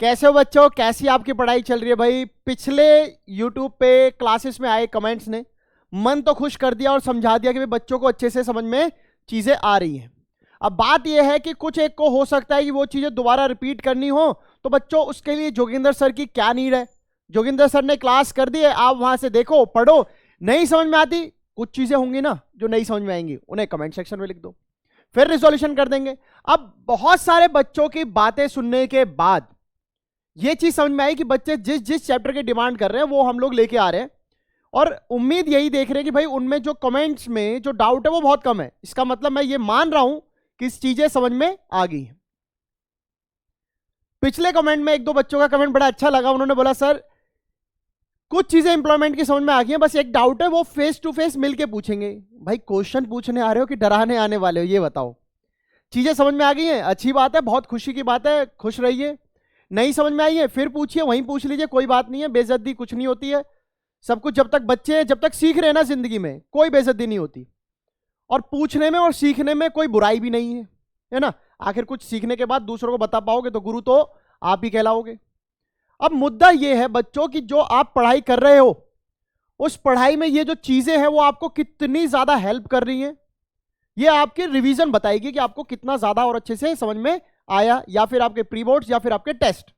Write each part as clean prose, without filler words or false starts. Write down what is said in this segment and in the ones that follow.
कैसे हो बच्चों, कैसी आपकी पढ़ाई चल रही है? भाई पिछले YouTube पे क्लासेस में आए कमेंट्स ने मन तो खुश कर दिया और समझा दिया कि भाई बच्चों को अच्छे से समझ में चीजें आ रही हैं। अब बात यह है कि कुछ एक को हो सकता है कि वो चीजें दोबारा रिपीट करनी हो, तो बच्चों उसके लिए जोगिंदर सर की क्या नीड है। जोगिंदर सर ने क्लास कर दी है, आप वहां से देखो, पढ़ो। नहीं समझ में आती, कुछ चीजें होंगी ना जो नहीं समझ में आएंगी, उन्हें कमेंट सेक्शन में लिख दो, फिर रिजोल्यूशन कर देंगे। अब बहुत सारे बच्चों की बातें सुनने के बाद ये चीज समझ में आई कि बच्चे जिस जिस चैप्टर की डिमांड कर रहे हैं वो हम लोग लेके आ रहे हैं, और उम्मीद यही देख रहे हैं कि भाई उनमें जो कमेंट्स में जो डाउट है वो बहुत कम है। इसका मतलब मैं ये मान रहा हूं कि इस चीजें समझ में आ गई हैं। पिछले कमेंट में एक दो बच्चों का कमेंट बड़ा अच्छा लगा, उन्होंने बोला सर कुछ चीजें इंप्लॉयमेंट की समझ में आ गई हैं, बस एक डाउट है, वो फेस टू फेस मिलके पूछेंगे। भाई क्वेश्चन पूछने आ रहे हो कि डराने आने वाले हो, ये बताओ। चीजें समझ में आ गई हैं, अच्छी बात है, बहुत खुशी की बात है, खुश रहिए। नहीं समझ में आई है फिर पूछिए, वहीं पूछ लीजिए, कोई बात नहीं है, बेइज्जती कुछ नहीं होती है। सब कुछ जब तक बच्चे हैं, जब तक सीख रहे हैं ना जिंदगी में, कोई बेइज्जती नहीं होती। और पूछने में और सीखने में कोई बुराई भी नहीं है ना। आखिर कुछ सीखने के बाद दूसरों को बता पाओगे तो गुरु तो आप ही कहलाओगे। अब मुद्दा यह है बच्चों की जो आप पढ़ाई कर रहे हो, उस पढ़ाई में ये जो चीजें हैं वो आपको कितनी ज्यादा हेल्प कर रही हैं, ये आपकी रिवीजन बताएगी कि आपको कितना ज्यादा और अच्छे से समझ में आया, या फिर आपके प्री बोर्ड्स या फिर आपके टेस्ट।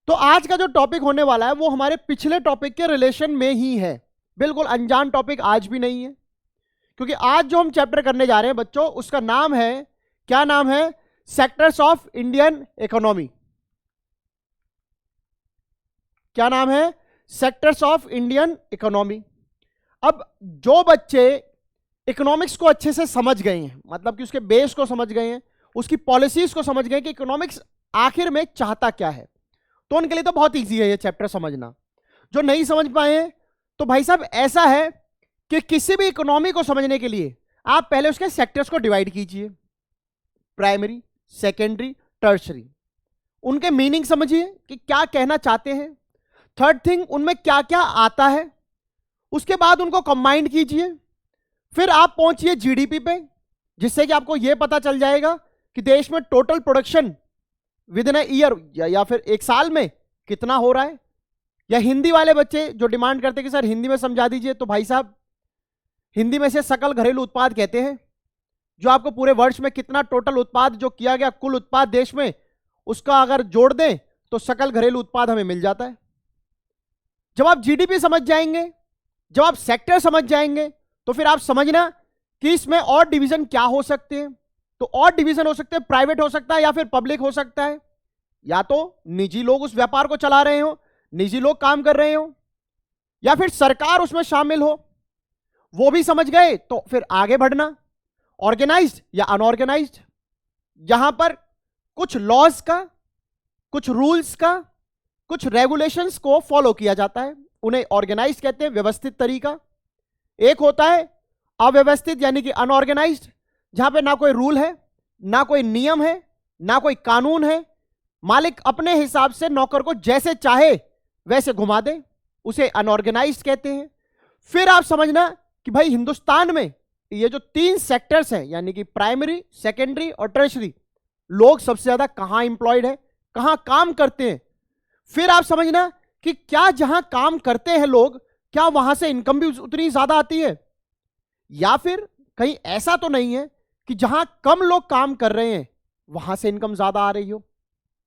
तो आज का जो टॉपिक होने वाला है वो हमारे पिछले टॉपिक के रिलेशन में ही है, बिल्कुल अनजान टॉपिक आज भी नहीं है। क्योंकि आज जो हम चैप्टर करने जा रहे हैं बच्चों, उसका नाम है, क्या नाम है? Sectors of Indian economy. क्या नाम है? Sectors of Indian economy. अब जो बच्चे इकोनॉमिक्स को अच्छे से समझ गए हैं, मतलब कि उसके बेस को समझ गए हैं, उसकी पॉलिसीज को समझ गए कि इकोनॉमिक्स आखिर में चाहता क्या है, तो उनके लिए तो बहुत इजी है ये चैप्टर समझना। जो नहीं समझ पाए हैं तो भाई साहब ऐसा है कि किसी भी इकोनॉमी को समझने के लिए आप पहले उसके सेक्टर्स को डिवाइड कीजिए, प्राइमरी, सेकेंडरी, टर्शरी। उनके मीनिंग समझिए कि क्या कहना चाहते हैं। थर्ड थिंग, उनमें क्या क्या आता है, उसके बाद उनको कंबाइंड कीजिए। फिर आप पहुंचिए जीडीपी पे, जिससे कि आपको यह पता चल जाएगा कि देश में total production with in year या फिर एक साल में कितना हो रहा है। या हिंदी वाले बच्चे जो डिमांड करते हैं कि सर हिंदी में समझा दीजिए, तो भाई साहब हिंदी में से सकल घरेलू उत्पाद कहते हैं, जो आपको पूरे वर्ष में कितना टोटल उत्पाद जो किया गया, कुल उत्पाद देश में, उसका अगर जोड़ दें तो सकल घरेलू उत्पाद हमें मिल जाता है। जब आप जीडीपी समझ जाएंगे, जब आप सेक्टर समझ जाएंगे, तो फिर आप समझना कि इसमें और डिवीजन क्या हो सकते हैं। तो और डिवीजन हो सकते हैं, प्राइवेट हो सकता है या फिर पब्लिक हो सकता है, या तो निजी लोग उस व्यापार को चला रहे हो, निजी लोग काम कर रहे हो, या फिर सरकार उसमें शामिल हो। वो भी समझ गए तो फिर आगे बढ़ना, ऑर्गेनाइज्ड या अनऑर्गेनाइज्ड। यहां पर कुछ लॉज का, कुछ रूल्स का, कुछ रेगुलेशंस को फॉलो किया जाता है, उन्हें ऑर्गेनाइज्ड कहते हैं, व्यवस्थित तरीका। एक होता है अव्यवस्थित यानी कि अनऑर्गेनाइज्ड, जहां पे ना कोई रूल है, ना कोई नियम है, ना कोई कानून है, मालिक अपने हिसाब से नौकर को जैसे चाहे वैसे घुमा दे, उसे अनऑर्गेनाइज्ड कहते हैं। फिर आप समझना कि भाई हिंदुस्तान में ये जो तीन सेक्टर्स हैं, यानी कि प्राइमरी, सेकेंडरी और टर्शरी, लोग सबसे ज्यादा कहां इंप्लॉयड है, कहां काम करते हैं। फिर आप समझना कि क्या जहां काम करते हैं लोग, क्या वहां से इनकम भी उतनी ज्यादा आती है, या फिर कहीं ऐसा तो नहीं है कि जहां कम लोग काम कर रहे हैं वहां से इनकम ज्यादा आ रही हो,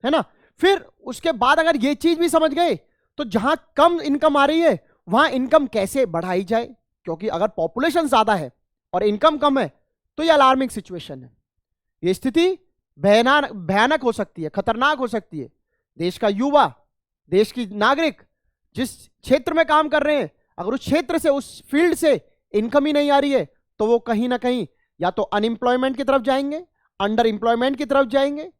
है ना। फिर उसके बाद अगर ये चीज भी समझ गए तो जहां कम इनकम आ रही है वहां इनकम कैसे बढ़ाई जाए, क्योंकि अगर पॉपुलेशन ज्यादा है और इनकम कम है तो ये अलार्मिंग सिचुएशन है। ये स्थिति भयानक हो सकती है, खतरनाक हो सकती है। देश का युवा, देश की नागरिक जिस क्षेत्र में काम कर रहे हैं, अगर उस क्षेत्र से, उस फील्ड से इनकम ही नहीं आ रही है, तो वो कहीं ना कहीं या तो अनएम्प्लॉयमेंट की तरफ जाएंगे, अंडर एम्प्लॉयमेंट की तरफ जाएंगे।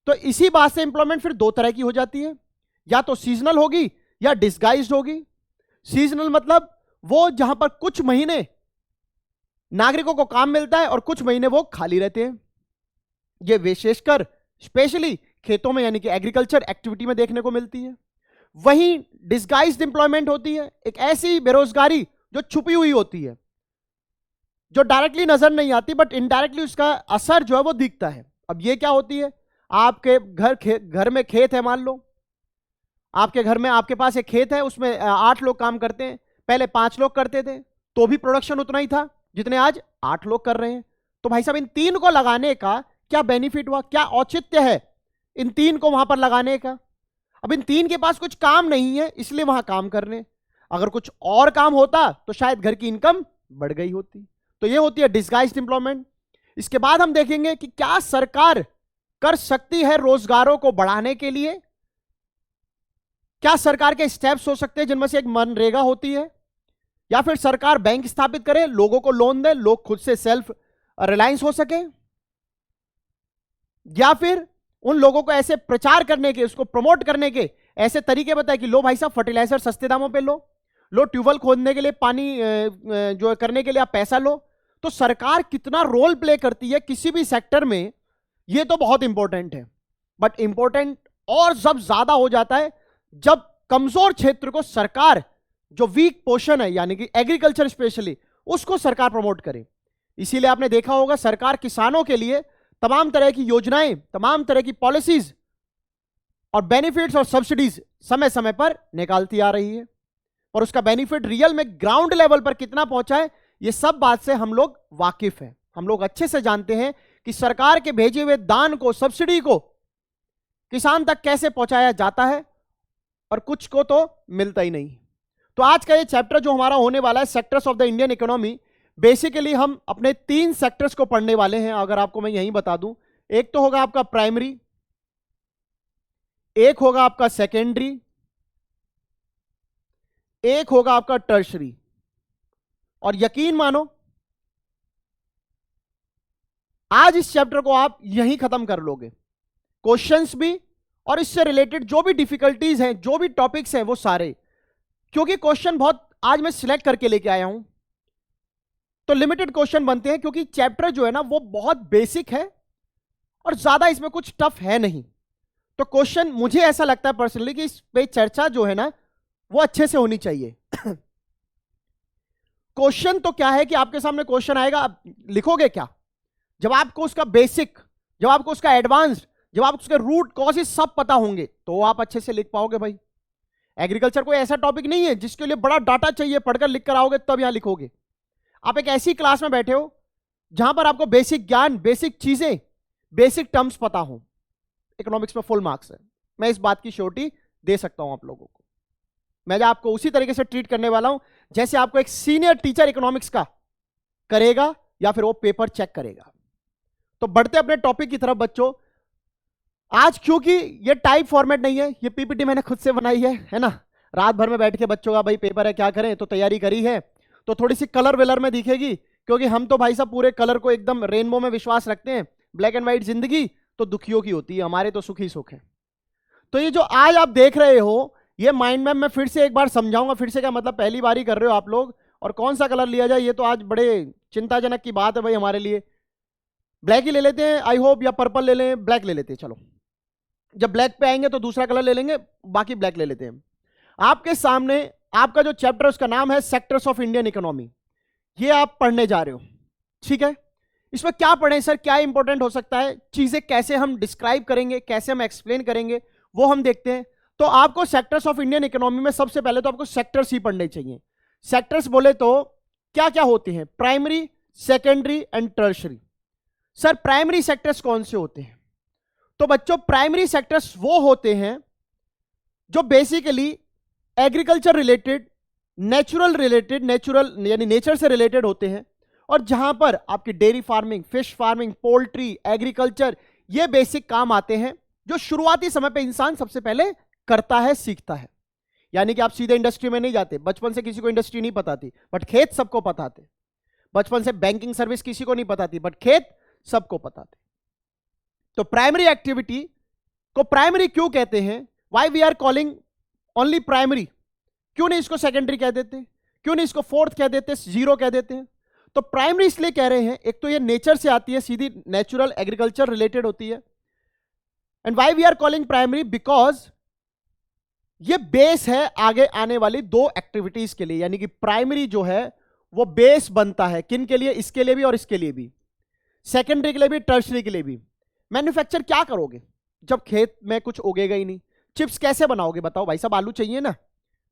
तो इसी बात से एम्प्लॉयमेंट फिर दो तरह की हो जाती है, या तो सीजनल होगी या डिस्गाइज्ड होगी। सीजनल मतलब वो जहां पर कुछ महीने नागरिकों को काम मिलता है और कुछ महीने वो खाली रहते हैं। ये विशेषकर स्पेशली खेतों में यानी कि एग्रीकल्चर एक्टिविटी में देखने को मिलती है। वहीं डिस्गाइज्ड एम्प्लॉयमेंट होती है, एक ऐसी बेरोजगारी जो छुपी हुई होती है, जो डायरेक्टली नजर नहीं आती बट इनडायरेक्टली उसका असर जो है वो दिखता है। अब ये क्या होती है? आपके घर में खेत है, मान लो आपके घर में, आपके पास एक खेत है, उसमें 8 लोग काम करते हैं, पहले 5 लोग करते थे तो भी प्रोडक्शन उतना ही था जितने आज 8 लोग कर रहे हैं। तो भाई साहब इन 3 को लगाने का क्या बेनिफिट हुआ, क्या औचित्य है इन 3 को वहां पर लगाने का? अब इन 3 के पास कुछ काम नहीं है इसलिए वहां काम कर रहे हैं, अगर कुछ और काम होता तो शायद घर की इनकम बढ़ गई होती। तो ये होती है डिस्गाइज्ड एम्प्लॉयमेंट। इसके बाद हम देखेंगे कि क्या सरकार कर सकती है रोजगारों को बढ़ाने के लिए, क्या सरकार के स्टेप्स हो सकते हैं जिनमें से एक मनरेगा होती है, या फिर सरकार बैंक स्थापित करे, लोगों को लोन दे, लोग खुद से सेल्फ रिलायंस हो सके, या फिर उन लोगों को ऐसे प्रचार करने के, उसको प्रमोट करने के ऐसे तरीके बताए कि लो भाई साहब फर्टिलाइजर सस्ते दामों पे लो ट्यूबवेल खोदने के लिए, पानी जो करने के लिए आप पैसा लो। तो सरकार कितना रोल प्ले करती है किसी भी सेक्टर में, ये तो बहुत इंपॉर्टेंट है। बट इंपॉर्टेंट और जब ज्यादा हो जाता है जब कमजोर क्षेत्र को सरकार, जो वीक पोर्शन है यानी कि एग्रीकल्चर स्पेशली, उसको सरकार प्रमोट करे। इसीलिए आपने देखा होगा सरकार किसानों के लिए तमाम तरह की योजनाएं, तमाम तरह की पॉलिसीज और बेनिफिट्स और सब्सिडीज समय समय पर निकालती आ रही है, और उसका बेनिफिट रियल में ग्राउंड लेवल पर कितना पहुंचा है, ये सब बात से हम लोग वाकिफ हैं। हम लोग अच्छे से जानते हैं कि सरकार के भेजे हुए दान को, सब्सिडी को किसान तक कैसे पहुंचाया जाता है, और कुछ को तो मिलता ही नहीं। तो आज का ये चैप्टर जो हमारा होने वाला है, sectors of the Indian economy, basically हम अपने 3 सेक्टर्स को पढ़ने वाले हैं। अगर आपको मैं यहीं बता दूं, एक तो होगा आपका प्राइमरी, एक होगा आपका सेकेंडरी, एक होगा आपका टर्शरी। और यकीन मानो आज इस चैप्टर को आप यहीं खत्म कर लोगे, क्वेश्चंस भी और इससे रिलेटेड जो भी डिफिकल्टीज हैं, जो भी टॉपिक्स हैं वो सारे, क्योंकि क्वेश्चन बहुत आज मैं सिलेक्ट करके लेके आया हूं, तो लिमिटेड क्वेश्चन बनते हैं, क्योंकि चैप्टर जो है ना वो बहुत बेसिक है और ज्यादा इसमें कुछ टफ है नहीं। तो क्वेश्चन मुझे ऐसा लगता है पर्सनली कि इस पे चर्चा जो है ना वो अच्छे से होनी चाहिए। क्वेश्चन तो क्या है कि आपके सामने क्वेश्चन आएगा, आप लिखोगे क्या? जब आपको उसका बेसिक, जब आपको उसका एडवांस्ड, जब आपको उसके रूट कॉजेस सब पता होंगे तो आप अच्छे से लिख पाओगे। भाई एग्रीकल्चर कोई ऐसा टॉपिक नहीं है जिसके लिए बड़ा डाटा चाहिए, पढ़कर लिख कर आओगे तब यहां लिखोगे। आप एक ऐसी क्लास में बैठे हो जहां पर आपको बेसिक ज्ञान, बेसिक चीजें, बेसिक टर्म्स पता हो। इकोनॉमिक्स में फुल मार्क्स है, मैं इस बात की श्योरिटी दे सकता हूं आप लोगों को। मैं आपको उसी तरीके से ट्रीट करने वाला हूं जैसे आपको एक सीनियर टीचर इकोनॉमिक्स का करेगा या फिर वो पेपर चेक करेगा। तो बढ़ते अपने टॉपिक की तरफ बच्चों। आज क्योंकि ये टाइप फॉर्मेट नहीं है, ये पीपीटी मैंने खुद से बनाई है ना। रात भर में बैठ के बच्चों का भाई पेपर है, क्या करें, तो तैयारी करी है, तो थोड़ी सी कलर वेलर में दिखेगी, क्योंकि हम तो भाई साहब पूरे कलर को एकदम रेनबो में विश्वास रखते हैं। ब्लैक एंड व्हाइट जिंदगी तो दुखियों की होती है, हमारे तो सुखी सुख है। तो ये जो आज आप देख रहे हो, ये माइंड मैप मैं फिर से एक बार समझाऊंगा। फिर से क्या मतलब, पहली बार ही कर रहे हो आप लोग, और कौन सा कलर लिया जाए ये तो आज बड़े चिंताजनक की बात है भाई हमारे लिए। ब्लैक ही ले लेते हैं आई होप, या पर्पल ले लें, ब्लैक ले लेते हैं। चलो जब ब्लैक पे आएंगे तो दूसरा कलर ले लेंगे, बाकी ब्लैक ले लेते हैं। आपके सामने आपका जो चैप्टर उसका नाम है सेक्टर्स ऑफ इंडियन इकोनॉमी, ये आप पढ़ने जा रहे हो, ठीक है। इसमें क्या पढ़ें सर, क्या इंपॉर्टेंट हो सकता है, चीजें कैसे हम डिस्क्राइब करेंगे, कैसे हम एक्सप्लेन करेंगे, वो हम देखते हैं। तो आपको सेक्टर्स ऑफ इंडियन इकोनॉमी में सबसे पहले तो आपको सेक्टर्स ही पढ़ने चाहिए। सेक्टर्स बोले तो क्या क्या होते हैं, primary, secondary and tertiary. Sir primary sectors कौन से होते हैं? तो बच्चों प्राइमरी सेक्टर्स वो होते हैं जो बेसिकली एग्रीकल्चर रिलेटेड, नेचुरल यानी नेचर से रिलेटेड होते हैं, और जहां पर आपकी dairy farming, fish farming, poultry, agriculture, ये बेसिक काम आते हैं जो शुरुआती समय पे इंसान सबसे पहले करता है, सीखता है। यानी कि आप सीधे इंडस्ट्री में नहीं जाते, बचपन से किसी को इंडस्ट्री नहीं पता थी बट खेत सबको पता थे। बचपन से बैंकिंग सर्विस किसी को नहीं पता थी बट खेत सबको पता थे। तो प्राइमरी एक्टिविटी को प्राइमरी क्यों कहते हैं, why we are calling only primary, क्यों नहीं इसको सेकेंडरी कह देते, क्यों नहीं इसको फोर्थ कह देते, जीरो कह देते हैं? तो प्राइमरी इसलिए कह रहे हैं, एक तो ये नेचर से आती है, सीधी नेचुरल एग्रीकल्चर रिलेटेड होती है। And why we are calling primary, because ये बेस है आगे आने वाली 2 एक्टिविटीज के लिए। यानी कि प्राइमरी जो है वो बेस बनता है किन के लिए, इसके लिए भी और इसके लिए भी, सेकेंडरी के लिए भी, टर्शरी के लिए भी। मैन्युफैक्चर क्या करोगे, जब खेत में कुछ उगेगा ही नहीं, चिप्स कैसे बनाओगे बताओ भाई साहब? आलू चाहिए ना,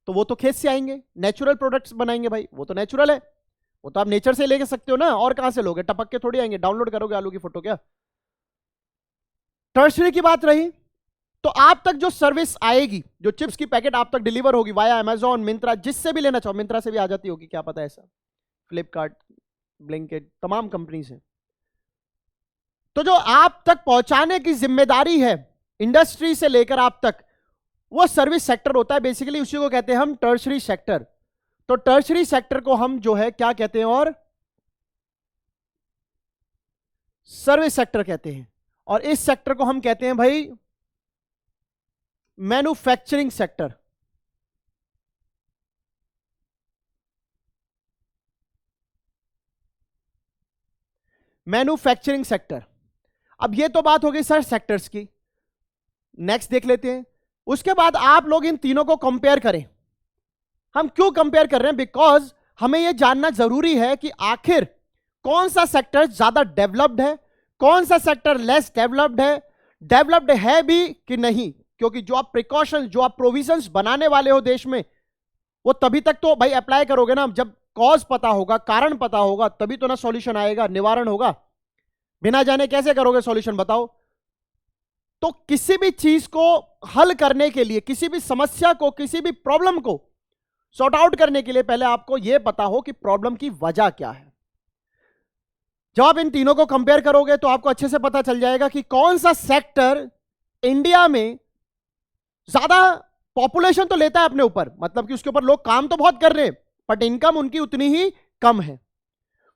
तो वो तो खेत से आएंगे, नेचुरल प्रोडक्ट्स बनाएंगे भाई, वो तो नेचुरल है, वो तो आप नेचर से लेके सकते हो ना, और कहां से लोगे? टपक के थोड़ी आएंगे, डाउनलोड करोगे आलू की फोटो क्या? टर्शरी की बात रही, तो आप तक जो सर्विस आएगी, जो चिप्स की पैकेट आप तक डिलीवर होगी वाया अमेजॉन, मिंत्रा, जिससे भी लेना चाहो, मिंत्रा से भी आ जाती होगी, क्या पता ऐसा, फ्लिपकार्ट, ब्लिंकिट, तमाम कंपनी से, तो जो आप तक पहुंचाने की जिम्मेदारी है इंडस्ट्री से लेकर आप तक, वो सर्विस सेक्टर होता है बेसिकली, उसी को कहते हैं हम टर्शरी सेक्टर। तो टर्शरी सेक्टर को हम जो है क्या कहते हैं? और सर्विस सेक्टर कहते हैं, और इस सेक्टर को हम कहते हैं भाई मैन्युफैक्चरिंग सेक्टर। Manufacturing sector. अब ये तो बात हो गई सर सेक्टर्स की, नेक्स्ट देख लेते हैं। उसके बाद आप लोग इन तीनों को कंपेयर करें। हम क्यों कंपेयर कर रहे हैं? बिकॉज हमें यह जानना जरूरी है कि आखिर कौन सा सेक्टर ज्यादा डेवलप्ड है, कौन सा सेक्टर लेस डेवलप्ड है भी कि नहीं, क्योंकि जो आप प्रिकॉशन, जो आप प्रोविजंस बनाने वाले हो देश में, वो तभी तक तो भाई अप्लाई करोगे ना जब कॉज पता होगा, कारण पता होगा, तभी तो ना सॉल्यूशन आएगा, निवारण होगा। बिना जाने कैसे करोगे सॉल्यूशन बताओ? तो किसी भी चीज को हल करने के लिए, किसी भी समस्या को, किसी भी प्रॉब्लम को सॉर्ट आउट करने के लिए पहले आपको यह पता हो कि प्रॉब्लम की वजह क्या है। जब आप इन तीनों को कंपेयर करोगे तो आपको अच्छे से पता चल जाएगा कि कौन सा सेक्टर इंडिया में ज्यादा पॉपुलेशन तो लेता है अपने ऊपर, मतलब कि उसके ऊपर लोग काम तो बहुत कर रहे हैं, बट इनकम उनकी उतनी ही कम है।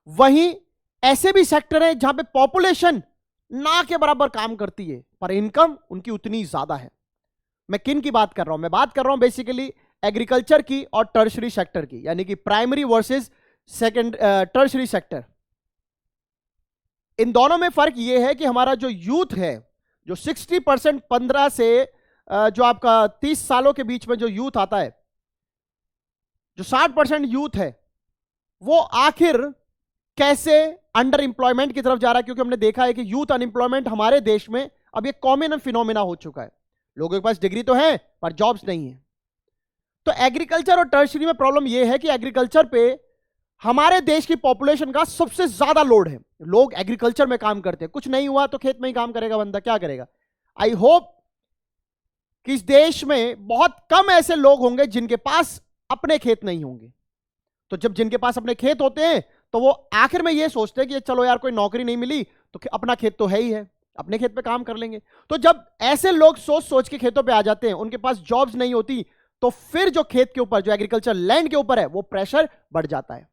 वहीं ऐसे भी सेक्टर हैं जहां पे पॉपुलेशन ना के बराबर काम करती है, पर इनकम उनकी उतनी ज्यादा है। मैं किन की बात कर रहा हूं? मैं बात कर रहा हूं बेसिकली एग्रीकल्चर की और टर्शरी सेक्टर की, यानी कि primary versus second tertiary sector. इन दोनों में फर्क यह है कि हमारा जो यूथ है, जो 60% 15 से जो आपका 30 सालों के बीच में जो यूथ आता है, जो 60% यूथ है, वो आखिर कैसे अंडर एम्प्लॉयमेंट की तरफ जा रहा है। क्योंकि हमने देखा है कि यूथ अनएम्प्लॉयमेंट हमारे देश में अब एक कॉमन फिनोमेना हो चुका है। लोगों के पास डिग्री तो है पर जॉब्स नहीं है। तो एग्रीकल्चर और टर्शरी में प्रॉब्लम यह है कि एग्रीकल्चर पे हमारे देश की पॉपुलेशन का सबसे ज्यादा लोड है। लोग एग्रीकल्चर में काम करते हैं, कुछ नहीं हुआ तो खेत में ही काम करेगा बंदा, क्या करेगा? आई होप कि इस देश में बहुत कम ऐसे लोग होंगे जिनके पास अपने खेत नहीं होंगे। तो जब जिनके पास अपने खेत होते हैं तो वो आखिर में ये सोचते हैं कि चलो यार कोई नौकरी नहीं मिली तो अपना खेत तो है ही है, अपने खेत पे काम कर लेंगे। तो जब ऐसे लोग सोच सोच के खेतों पे आ जाते हैं, उनके पास जॉब्स नहीं होती, तो फिर जो खेत के ऊपर, जो एग्रीकल्चर लैंड के ऊपर है, वो प्रेशर बढ़ जाता है।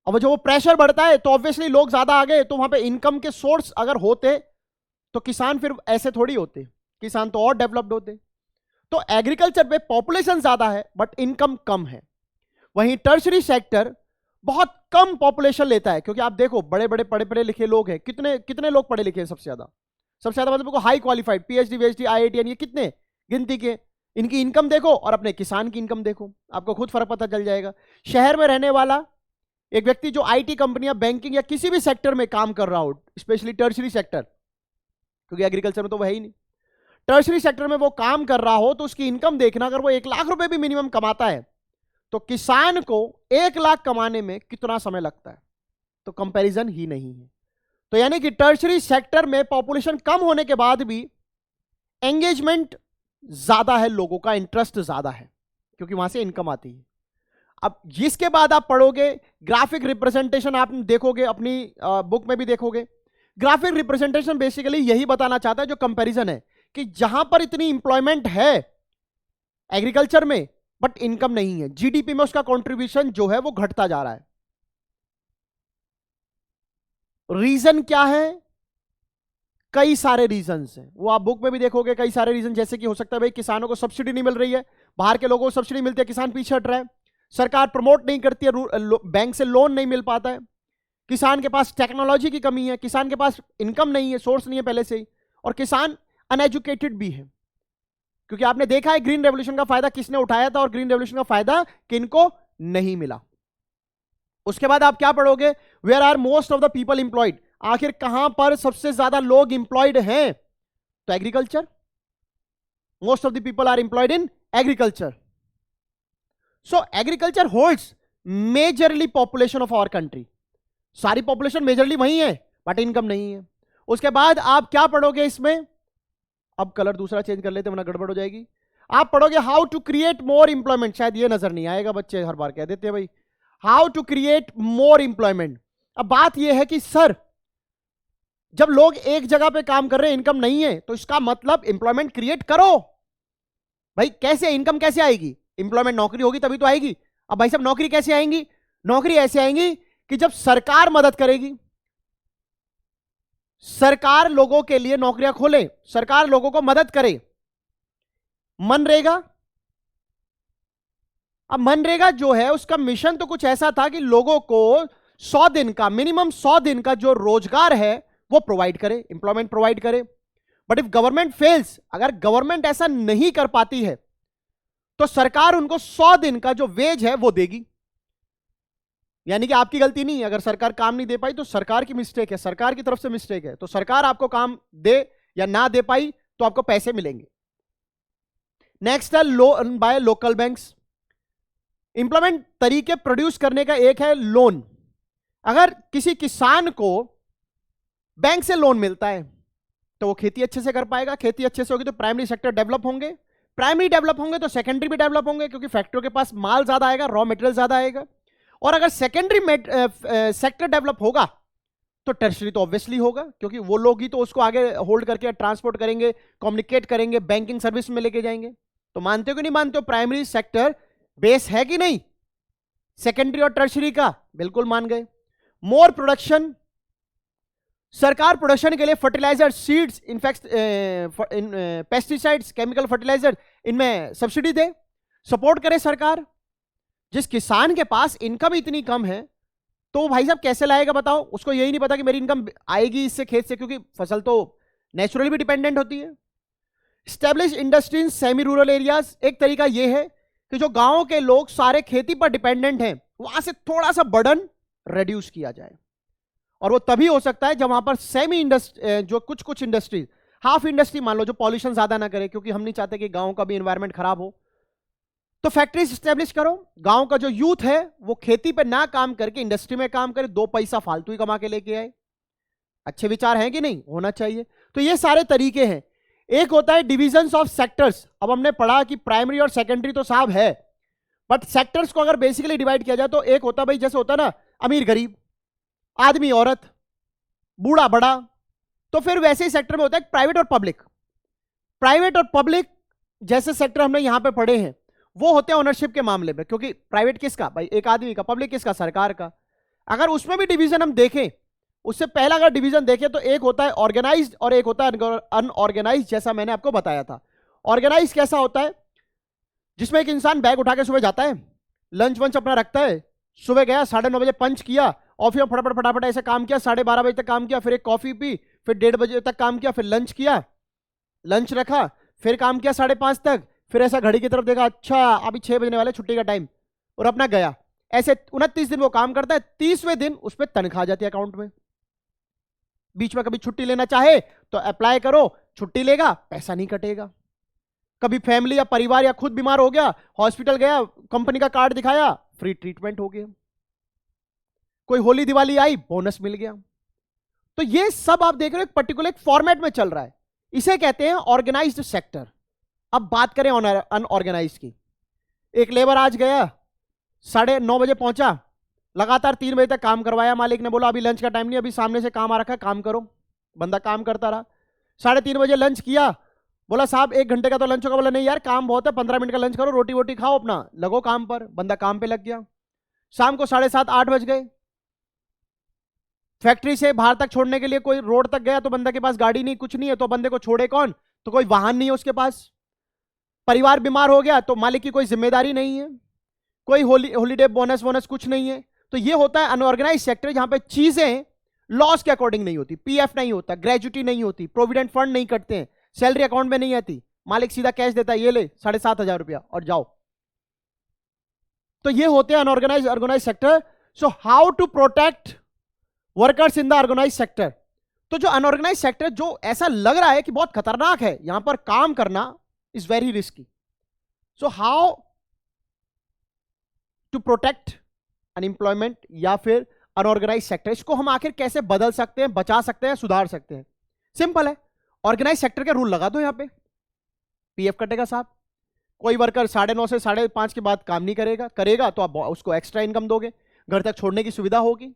अब जो वो प्रेशर बढ़ता है तो ऑब्वियसली लोग ज्यादा आ गए, तो वहां पे इनकम के सोर्स अगर होते तो किसान फिर ऐसे थोड़ी होते, किसान तो और डेवलप्ड होते। तो एग्रीकल्चर पे पॉपुलेशन ज्यादा है बट इनकम कम है। वहीं टर्शरी सेक्टर बहुत कम पॉपुलेशन लेता है, क्योंकि आप देखो बड़े बड़े पढ़े पढ़े लिखे लोग हैं, कितने कितने लोग पढ़े लिखे हैं? सबसे ज्यादा मतलब high qualified, PhD VHD IIT, ये कितने गिनती के। इनकी इनकम देखो और अपने किसान की इनकम देखो, आपको खुद फर्क पता चल जाएगा। शहर में रहने वाला एक व्यक्ति जो आईटी कंपनियां, बैंकिंग या किसी भी सेक्टर में काम कर रहा हो, स्पेशली टर्शरी सेक्टर, क्योंकि एग्रीकल्चर में तो वह ही नहीं, टर्शरी सेक्टर में वो काम कर रहा हो, तो उसकी इनकम देखना, अगर वो 1 लाख रुपए भी मिनिमम कमाता है तो किसान को 1 लाख कमाने में कितना समय लगता है? तो कंपैरिजन ही नहीं है। तो यानी कि टर्शरी सेक्टर में पॉपुलेशन कम होने के बाद भी एंगेजमेंट ज्यादा है, लोगों का इंटरेस्ट ज्यादा है, क्योंकि वहां से इनकम आती है। अब जिसके बाद आप पढ़ोगे ग्राफिक रिप्रेजेंटेशन, आप देखोगे अपनी बुक में भी देखोगे, ग्राफिक रिप्रेजेंटेशन बेसिकली यही बताना चाहता है, जो कंपैरिजन है, कि जहां पर इतनी इंप्लॉयमेंट है एग्रीकल्चर में बट इनकम नहीं है, जीडीपी में उसका कंट्रीब्यूशन जो है वो घटता जा रहा है। रीजन क्या है? कई सारे रीजंस हैं, वो आप बुक में भी देखोगे, कई सारे रीजन, जैसे कि हो सकता है भाई किसानों को सब्सिडी नहीं मिल रही है, बाहर के लोगों को सब्सिडी मिलती है, किसान पीछे हट रहा है, सरकार प्रमोट नहीं करती है, बैंक से लोन नहीं मिल पाता है, किसान के पास टेक्नोलॉजी की कमी है, किसान के पास इनकम नहीं है, सोर्स नहीं है पहले से ही, और किसान अनएजुकेटेड भी है। क्योंकि आपने देखा है ग्रीन रेवोल्यूशन का फायदा किसने उठाया था और ग्रीन रेवोल्यूशन का फायदा किनको नहीं मिला। उसके बाद आप क्या पढ़ोगे? Where are most of the people employed, आखिर कहां पर सबसे ज्यादा लोग इंप्लॉयड हैं? तो agriculture, most of the people are employed in agriculture. So agriculture holds majorly population of our country. सारी पॉपुलेशन मेजरली वही है, बट इनकम नहीं है. उसके बाद आप क्या पढ़ोगे इसमें, अब कलर दूसरा चेंज कर लेते वरना गड़बड़ हो जाएगी. आप पढ़ोगे how to create more employment. शायद ये नजर नहीं आएगा, बच्चे हर बार कह देते हैं भाई how to create more employment. अब बात यह है कि सर जब लोग एक जगह पे काम कर रहे हैं, इनकम नहीं है, तो इसका मतलब इंप्लॉयमेंट क्रिएट करो. भाई कैसे इनकम कैसे आएगी, इंप्लॉयमेंट नौकरी होगी तभी तो आएगी. अब भाई साहब नौकरी कैसे आएंगी, नौकरी ऐसे आएंगी कि जब सरकार मदद करेगी, सरकार लोगों के लिए नौकरियां खोले, सरकार लोगों को मदद करे. मनरेगा, अब मनरेगा जो है उसका मिशन तो कुछ ऐसा था कि लोगों को 100 दिन का, मिनिमम 100 दिन का जो रोजगार है वो प्रोवाइड करे, इंप्लॉयमेंट प्रोवाइड करे. बट इफ गवर्नमेंट फेल्स, अगर गवर्नमेंट ऐसा नहीं कर पाती है तो सरकार उनको 100 दिन का जो वेज है वो देगी. यानी कि आपकी गलती नहीं है, अगर सरकार काम नहीं दे पाई तो सरकार की मिस्टेक है, सरकार की तरफ से मिस्टेक है. तो सरकार आपको काम दे या ना दे पाई तो आपको पैसे मिलेंगे. नेक्स्ट है loan by local banks. Employment तरीके प्रोड्यूस करने का एक है लोन. अगर किसी किसान को बैंक से लोन मिलता है तो वो खेती अच्छे से कर पाएगा, खेती अच्छे से होगी तो प्राइमरी सेक्टर डेवलप होंगे, प्राइमरी डेवलप होंगे तो सेकेंडरी भी डेवलप होंगे, क्योंकि फैक्ट्रियों के पास माल ज्यादा आएगा, रॉ मटेरियल ज्यादा आएगा. और अगर सेकेंडरी सेक्टर डेवलप होगा तो टर्शरी तो ऑब्वियसली होगा, क्योंकि वो लोग ही तो उसको आगे होल्ड करके ट्रांसपोर्ट करेंगे, कम्युनिकेट करेंगे, बैंकिंग सर्विस में लेके जाएंगे. तो मानते हो कि नहीं मानते हो, प्राइमरी सेक्टर बेस है कि नहीं सेकेंडरी और टर्शरी का, बिल्कुल मान गए. मोर प्रोडक्शन, सरकार प्रोडक्शन के लिए fertiliser, seeds, in fact pesticides, chemical fertiliser, इनमें सब्सिडी दे, सपोर्ट करे सरकार. जिस किसान के पास इनकम इतनी कम है तो भाई साहब कैसे लाएगा बताओ, उसको यही नहीं पता कि मेरी इनकम आएगी इससे खेत से, क्योंकि फसल तो नेचुरली भी डिपेंडेंट होती है. Establish industry in semi rural areas, एक तरीका यह है कि जो गांवों के लोग सारे खेती पर डिपेंडेंट हैं वहां से थोड़ा सा बर्डन रिड्यूस किया जाए. और वो तभी हो सकता है जब वहां पर सेमी इंडस्ट्री, जो कुछ इंडस्ट्रीज, हाफ इंडस्ट्री मान लो, जो पॉल्यूशन ज्यादा ना करे, क्योंकि हम नहीं चाहते कि गांव का भी एनवायरमेंट खराब हो. तो फैक्ट्रीज स्टैब्लिश करो, गांव का जो यूथ है वो खेती पे ना काम करके इंडस्ट्री में काम करे, 2 पैसा फालतू ही कमा के लेके आए. अच्छे विचार हैं कि नहीं, होना चाहिए. तो ये सारे तरीके हैं. एक होता है डिविजन्स ऑफ सेक्टर्स. अब हमने पढ़ा कि प्राइमरी और सेकेंडरी तो साहब है, बट सेक्टर्स को अगर बेसिकली डिवाइड किया जाए तो एक होता है भाई, जैसे होता है ना अमीर गरीब, आदमी औरत, बूढ़ा बड़ा. तो फिर वैसे ही सेक्टर में होता है प्राइवेट और पब्लिक. प्राइवेट और पब्लिक जैसे सेक्टर हमने यहां पे पढ़े हैं वो होते हैं ओनरशिप के मामले में, क्योंकि प्राइवेट किसका भाई, एक आदमी का, पब्लिक किसका, सरकार का. अगर उसमें भी डिवीजन हम देखें, उससे पहला अगर डिवीजन देखें तो एक होता है ऑर्गेनाइज्ड और एक होता है अनऑर्गेनाइज्ड, जैसा मैंने आपको बताया था. ऑर्गेनाइज कैसा होता है, जिसमें एक इंसान बैग उठा के सुबह जाता है, लंच वंच अपना रखता है, सुबह गया 9:30 बजे पंच किया, ऑफिस में फटाफट फटाफट ऐसे काम किया, 12:30 बजे तक काम किया, फिर एक कॉफी पी, फिर 1:30 बजे तक काम किया, फिर लंच किया, लंच रखा, फिर काम किया 5:30 तक, फिर ऐसा घड़ी की तरफ देखा, अच्छा अभी 6 बजने वाले, छुट्टी का टाइम, और अपना गया. ऐसे 29 दिन वो काम करता है. 30वें दिन उस पर तनख्वाह आ जाती है अकाउंट में. बीच में कभी छुट्टी लेना चाहे तो अप्लाई करो, छुट्टी लेगा, पैसा नहीं कटेगा. कभी फैमिली या परिवार या खुद बीमार हो गया, हॉस्पिटल गया, कंपनी का कार्ड दिखाया, फ्री ट्रीटमेंट हो गया. कोई होली दिवाली आई, बोनस मिल गया. तो ये सब आप देख रहे हो एक पर्टिकुलर फॉर्मेट में चल रहा है. इसे कहते हैं ऑर्गेनाइज्ड सेक्टर. अब बात करें अनऑर्गेनाइज्ड की. एक लेबर आज गया, 9:30 बजे पहुंचा, लगातार 3 बजे तक काम करवाया, मालिक ने बोला अभी लंच का टाइम नहीं, अभी सामने से काम आ रखा है, काम करो. बंदा काम करता रहा, 3:30 बजे लंच किया, बोला साहब 1 घंटे का तो लंच होगा, बोला नहीं यार काम बहुत है, 15 मिनट का लंच करो, रोटी वोटी खाओ, अपना लगो काम पर. बंदा काम पे लग गया. शाम को 7:30 8 बज गए. फैक्ट्री से बाहर तक छोड़ने के लिए कोई रोड तक गया तो बंदा के पास गाड़ी नहीं, कुछ नहीं है, तो बंदे को छोड़े कौन, तो कोई वाहन नहीं है उसके पास. परिवार बीमार हो गया तो मालिक की कोई जिम्मेदारी नहीं है, कोई हॉलीडे बोनस वोनस कुछ नहीं है. तो ये होता है अनऑर्गेनाइज सेक्टर, जहां पे चीजें लॉस के अकॉर्डिंग नहीं होती. पीएफ नहीं होता, ग्रेजुटी नहीं होती, प्रोविडेंट फंड नहीं कटते हैं, सैलरी अकाउंट में नहीं आती, मालिक सीधा कैश देता है, ये ले 7,500 रुपया और जाओ. तो ये होते हैं unorganised organised sector. So how to protect workers in the organise sector. तो जो अनऑर्गेनाइज सेक्टर, जो ऐसा लग रहा है कि बहुत खतरनाक है, यहां पर काम करना is very risky. So how to protect unemployment या फिर अनऑर्गेनाइज सेक्टर, इसको हम आखिर कैसे बदल सकते हैं, बचा सकते हैं, सुधार सकते हैं? सिंपल है, ऑर्गेनाइज सेक्टर के रूल लगा दो. यहां पे पीएफ कटेगा साहब. कोई वर्कर 9:30 से 5:30 के बाद काम नहीं करेगा तो आप उसको एक्स्ट्रा इनकम दोगे, घर तक छोड़ने की सुविधा होगी.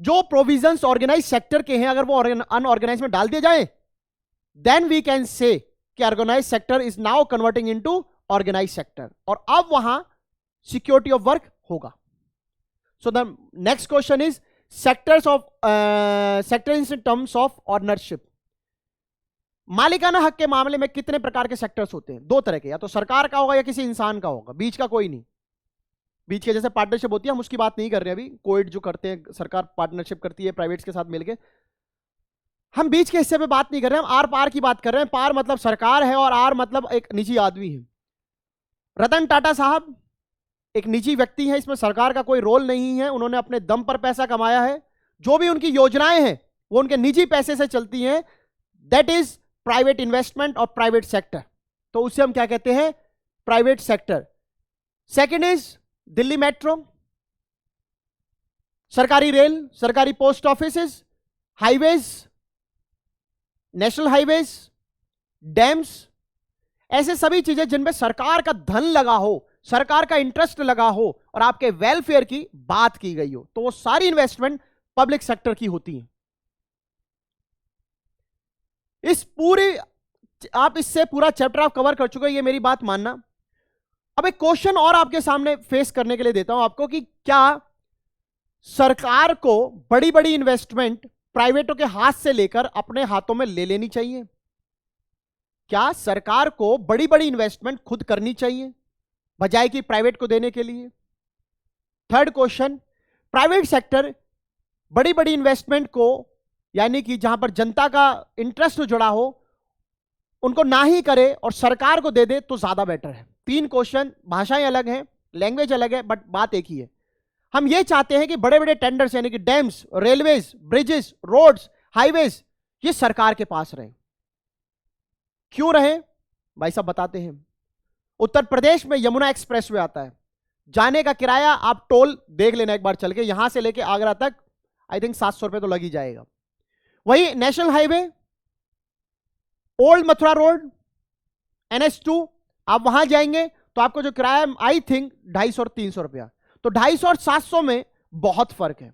जो प्रोविजंस ऑर्गेनाइज सेक्टर के हैं, अगर वो अनऑर्गेनाइज में डाल दिए जाए, देन वी कैन से कि organised sector is now converting into organised sector, और अब वहां सिक्योरिटी ऑफ वर्क होगा. So the next question is sectors in terms of ownership. मालिकाना हक के मामले में कितने प्रकार के सेक्टर्स होते हैं? 2 तरह के, या तो सरकार का होगा या किसी इंसान का होगा, बीच का कोई नहीं. बीच के जैसे पार्टनरशिप होती है, हम उसकी बात नहीं कर रहे अभी. कोविड जो करते हैं, सरकार पार्टनरशिप करती है प्राइवेट्स के साथ मिलकर, हम बीच के हिस्से पे बात नहीं कर रहे हैं, हम आर पार की बात कर रहे हैं. पार मतलब सरकार है और आर मतलब एक निजी आदमी है. रतन टाटा साहब एक निजी व्यक्ति है, इसमें सरकार का कोई रोल नहीं है. उन्होंने अपने दम पर पैसा कमाया है. जो भी उनकी योजनाएं हैं वो उनके निजी पैसे से चलती हैं. दैट इज प्राइवेट इन्वेस्टमेंट और प्राइवेट सेक्टर. तो उसे हम क्या कहते हैं? Private sector. Second is Delhi metro, सरकारी रेल, सरकारी post offices, highways, national highways, dams, ऐसे सभी चीजें जिनमें सरकार का धन लगा हो, सरकार का इंटरेस्ट लगा हो और आपके वेलफेयर की बात की गई हो, तो वो सारी इन्वेस्टमेंट पब्लिक सेक्टर की होती है. इस पूरी आप इससे पूरा चैप्टर आप कवर कर चुके हो, ये मेरी बात मानना. अब एक क्वेश्चन और आपके सामने फेस करने के लिए देता हूं आपको कि क्या सरकार को बड़ी बड़ी इन्वेस्टमेंट प्राइवेटों के हाथ से लेकर अपने हाथों में ले लेनी चाहिए? क्या सरकार को बड़ी बड़ी इन्वेस्टमेंट खुद करनी चाहिए बजाय कि प्राइवेट को देने के लिए? थर्ड क्वेश्चन, प्राइवेट सेक्टर बड़ी बड़ी इन्वेस्टमेंट को, यानी कि जहां पर जनता का इंटरेस्ट जुड़ा हो, उनको ना ही करे और सरकार को दे दे तो ज्यादा बेटर है. 3 क्वेश्चन, भाषाएं अलग हैं, लैंग्वेज अलग है, बट बात एक ही है. हम ये चाहते हैं कि बड़े बड़े टेंडर्स, यानी कि dams, railways, bridges, roads, highways, ये सरकार के पास रहे. क्यों रहे भाई साहब? बताते हैं. उत्तर प्रदेश में यमुना एक्सप्रेसवे आता है, जाने का किराया आप टोल देख लेना एक बार चल के, यहां से लेके आगरा तक आई थिंक 700 रुपए तो लग ही जाएगा. वही national highway, old Mathura road, NH2, आप वहां जाएंगे तो आपको जो किराया आई थिंक 250 और 300 रुपया, तो 250 और 700 में बहुत फर्क है.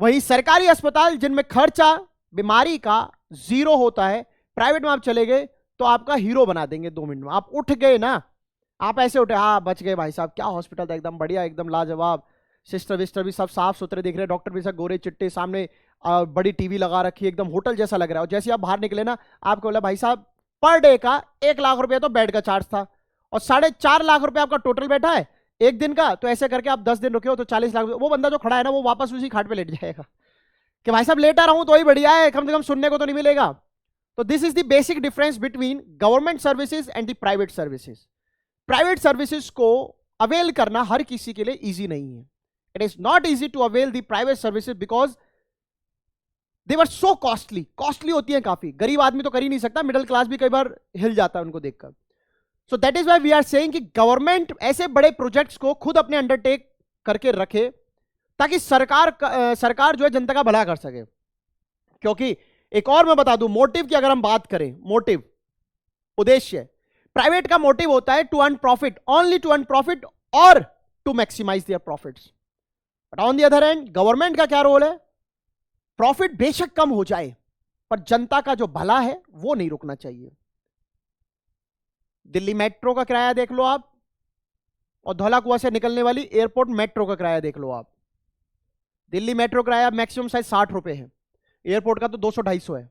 वही सरकारी अस्पताल जिनमें खर्चा बीमारी का 0 होता है, प्राइवेट में आप चले गए तो आपका हीरो बना देंगे 2 मिनट में. आप उठ गए ना, आप ऐसे उठे, हाँ बच गए भाई साहब, क्या हॉस्पिटल था, एकदम बढ़िया, एकदम लाजवाब, सिस्टर विस्टर भी सब साफ सुथरे दिख रहे, डॉक्टर भी सब गोरे चिट्टे, सामने बड़ी टीवी लगा रखी है, एकदम होटल जैसा लग रहा है. और जैसे आप बाहर निकले ना, आपको बोला भाई साहब पर डे का 1 लाख रुपया तो बेड का चार्ज था और 4.5 लाख रुपया आपका टोटल बैठा है एक दिन का. तो ऐसे करके आप 10 दिन रुके हो तो 40 लाख. वो बंदा जो खड़ा है ना, वो वापस उसी खाट पे लेट जाएगा कि भाई साहब लेटा रहूं तो ही बढ़िया है, कम से कम सुनने को तो नहीं मिलेगा. तो this is the basic difference between government services and the private services. Private services को अवेल करना हर किसी के लिए इजी नहीं है. It is not easy to avail the private services because they were so costly होती है काफी. गरीब आदमी तो कर ही नहीं सकता, मिडिल क्लास भी कई बार हिल जाता है उनको देखकर. So that is why we are saying कि गवर्नमेंट ऐसे बड़े प्रोजेक्ट्स को खुद अपने अंडरटेक करके रखे ताकि सरकार जो है जनता का भला कर सके. क्योंकि एक और मैं बता दूं, मोटिव की अगर हम बात करें, मोटिव, उद्देश्य, प्राइवेट का मोटिव होता है to earn profit, only to earn profit और to maximise their profits. But on the other hand government का क्या रोल है? प्रॉफिट बेशक कम हो जाए पर जनता का जो भला है वो नहीं रुकना चाहिए. दिल्ली मेट्रो का किराया देख लो आप, और धौला कुआं से निकलने वाली एयरपोर्ट मेट्रो का किराया देख लो आप. दिल्ली मेट्रो किराया मैक्सिमम शायद 60 रुपए है, एयरपोर्ट का तो 200-250 है.